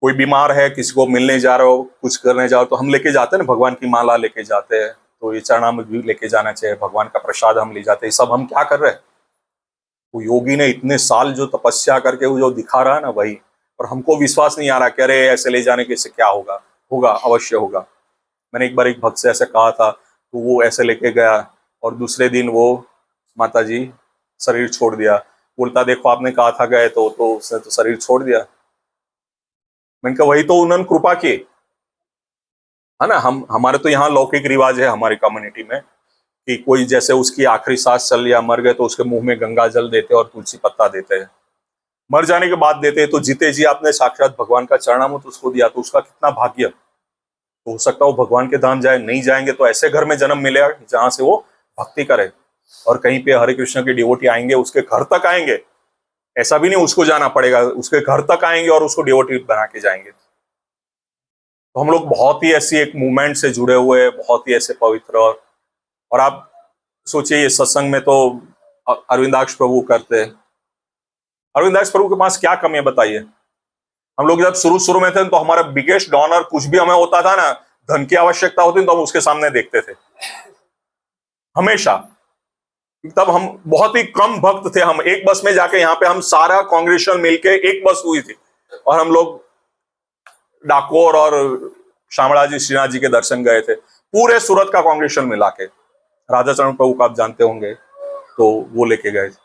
कोई बीमार है, किसी को मिलने जा रहे हो, कुछ करने जाओ, तो हम लेके जाते हैं ना, भगवान की माला लेके जाते हैं, तो ये चरणामृत भी लेके जाना चाहिए, भगवान का प्रसाद हम ले जाते हैं। सब हम क्या कर रहे हैं, वो योगी ने इतने साल जो तपस्या करके वो जो दिखा रहा है ना, वही। और हमको विश्वास नहीं आ रहा कि अरे ऐसे ले जाने के इससे क्या होगा। होगा, अवश्य होगा। मैंने एक बार एक भक्त से ऐसे कहा था, तो वो ऐसे लेके गया, और दूसरे दिन वो माता जी शरीर छोड़ दिया। बोलता देखो आपने कहा था गए, तो उसने तो शरीर छोड़ दिया। मैंने कहा वही तो उन्होंने कृपा की है ना। हमारे तो यहाँ लौकिक रिवाज है हमारी कम्युनिटी में कि कोई जैसे उसकी आखिरी सांस चल या मर गए, तो उसके मुंह में गंगा जल देते और तुलसी पत्ता देते हैं। मर जाने के बाद देते हैं, तो जीते जी आपने साक्षात भगवान का चरणामृत उसको दिया, तो उसका कितना भाग्य। तो हो सकता है वो भगवान के धाम जाए, नहीं जाएंगे तो ऐसे घर में जन्म मिलेगा जहां से वो भक्ति करे, और कहीं पे हरे कृष्ण के डिवोटी आएंगे, उसके घर तक आएंगे। ऐसा भी नहीं उसको जाना पड़ेगा, उसके घर तक आएंगे और उसको डिवोटी बना के जाएंगे। तो हम लोग बहुत ही ऐसी एक मूवमेंट से जुड़े हुए हैं, बहुत ही ऐसे पवित्र। और आप सोचिए, ये सत्संग में तो अरविंदाक्ष प्रभु करते हैं। अरविंदाक्ष प्रभु के पास क्या कमी है बताइए। हम लोग जब शुरू शुरू में थे, तो हमारा बिगेस्ट डोनर कुछ भी हमें होता था ना, धन की आवश्यकता होती तो हम उसके सामने देखते थे हमेशा। तब हम बहुत ही कम भक्त थे। हम एक बस में जाके, यहाँ पे हम सारा कांग्रेगेशन मिलके एक बस हुई थी, और हम लोग डाकोर और शामला जी श्रीनाथ जी के दर्शन गए थे, पूरे सूरत का कांग्रेशन मिला के, राधा चरण प्रभु को आप जानते होंगे, तो वो लेके गए थे।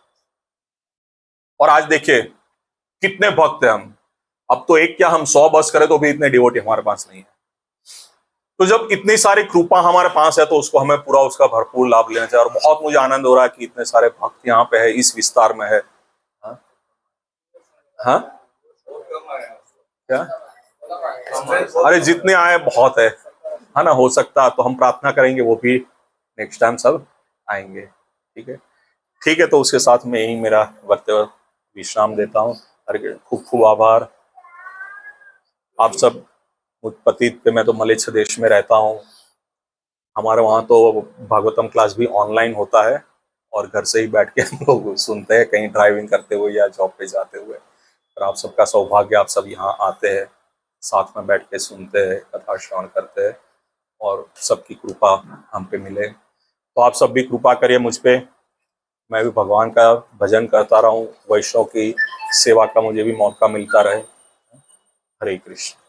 और आज देखिए कितने भक्त हैं हम, अब तो एक क्या हम 100 बस करें तो भी इतने डिवोटी हमारे पास नहीं है। तो जब इतनी सारी कृपा हमारे पास है तो उसको हमें पूरा उसका भरपूर लाभ लेना चाहिए। और बहुत मुझे आनंद हो रहा है कि इतने सारे भक्त यहाँ पे है, इस विस्तार में है। हाँ हाँ क्या, अरे जितने आए बहुत है ना। हो सकता तो हम प्रार्थना करेंगे वो भी नेक्स्ट टाइम सब आएंगे। ठीक है, ठीक है। तो उसके साथ में यही मेरा वक्तव्य विश्राम देता हूँ। अरे खूब खूब आभार आप सब। मुझ पतित पे, मैं तो मलेच्छ देश में रहता हूँ, हमारे वहाँ तो भागवतम क्लास भी ऑनलाइन होता है और घर से ही बैठ के हम लोग सुनते हैं, कहीं ड्राइविंग करते हुए या जॉब पे जाते हुए। पर आप सबका सौभाग्य, आप सब यहाँ आते हैं, साथ में बैठ के सुनते हैं, कथा श्रवण करते हैं और सबकी कृपा हम पे मिले। तो आप सब भी कृपा करिए मुझ पे, मैं भी भगवान का भजन करता रहूं, वैष्णव की सेवा का मुझे भी मौका मिलता रहे। हरे कृष्ण।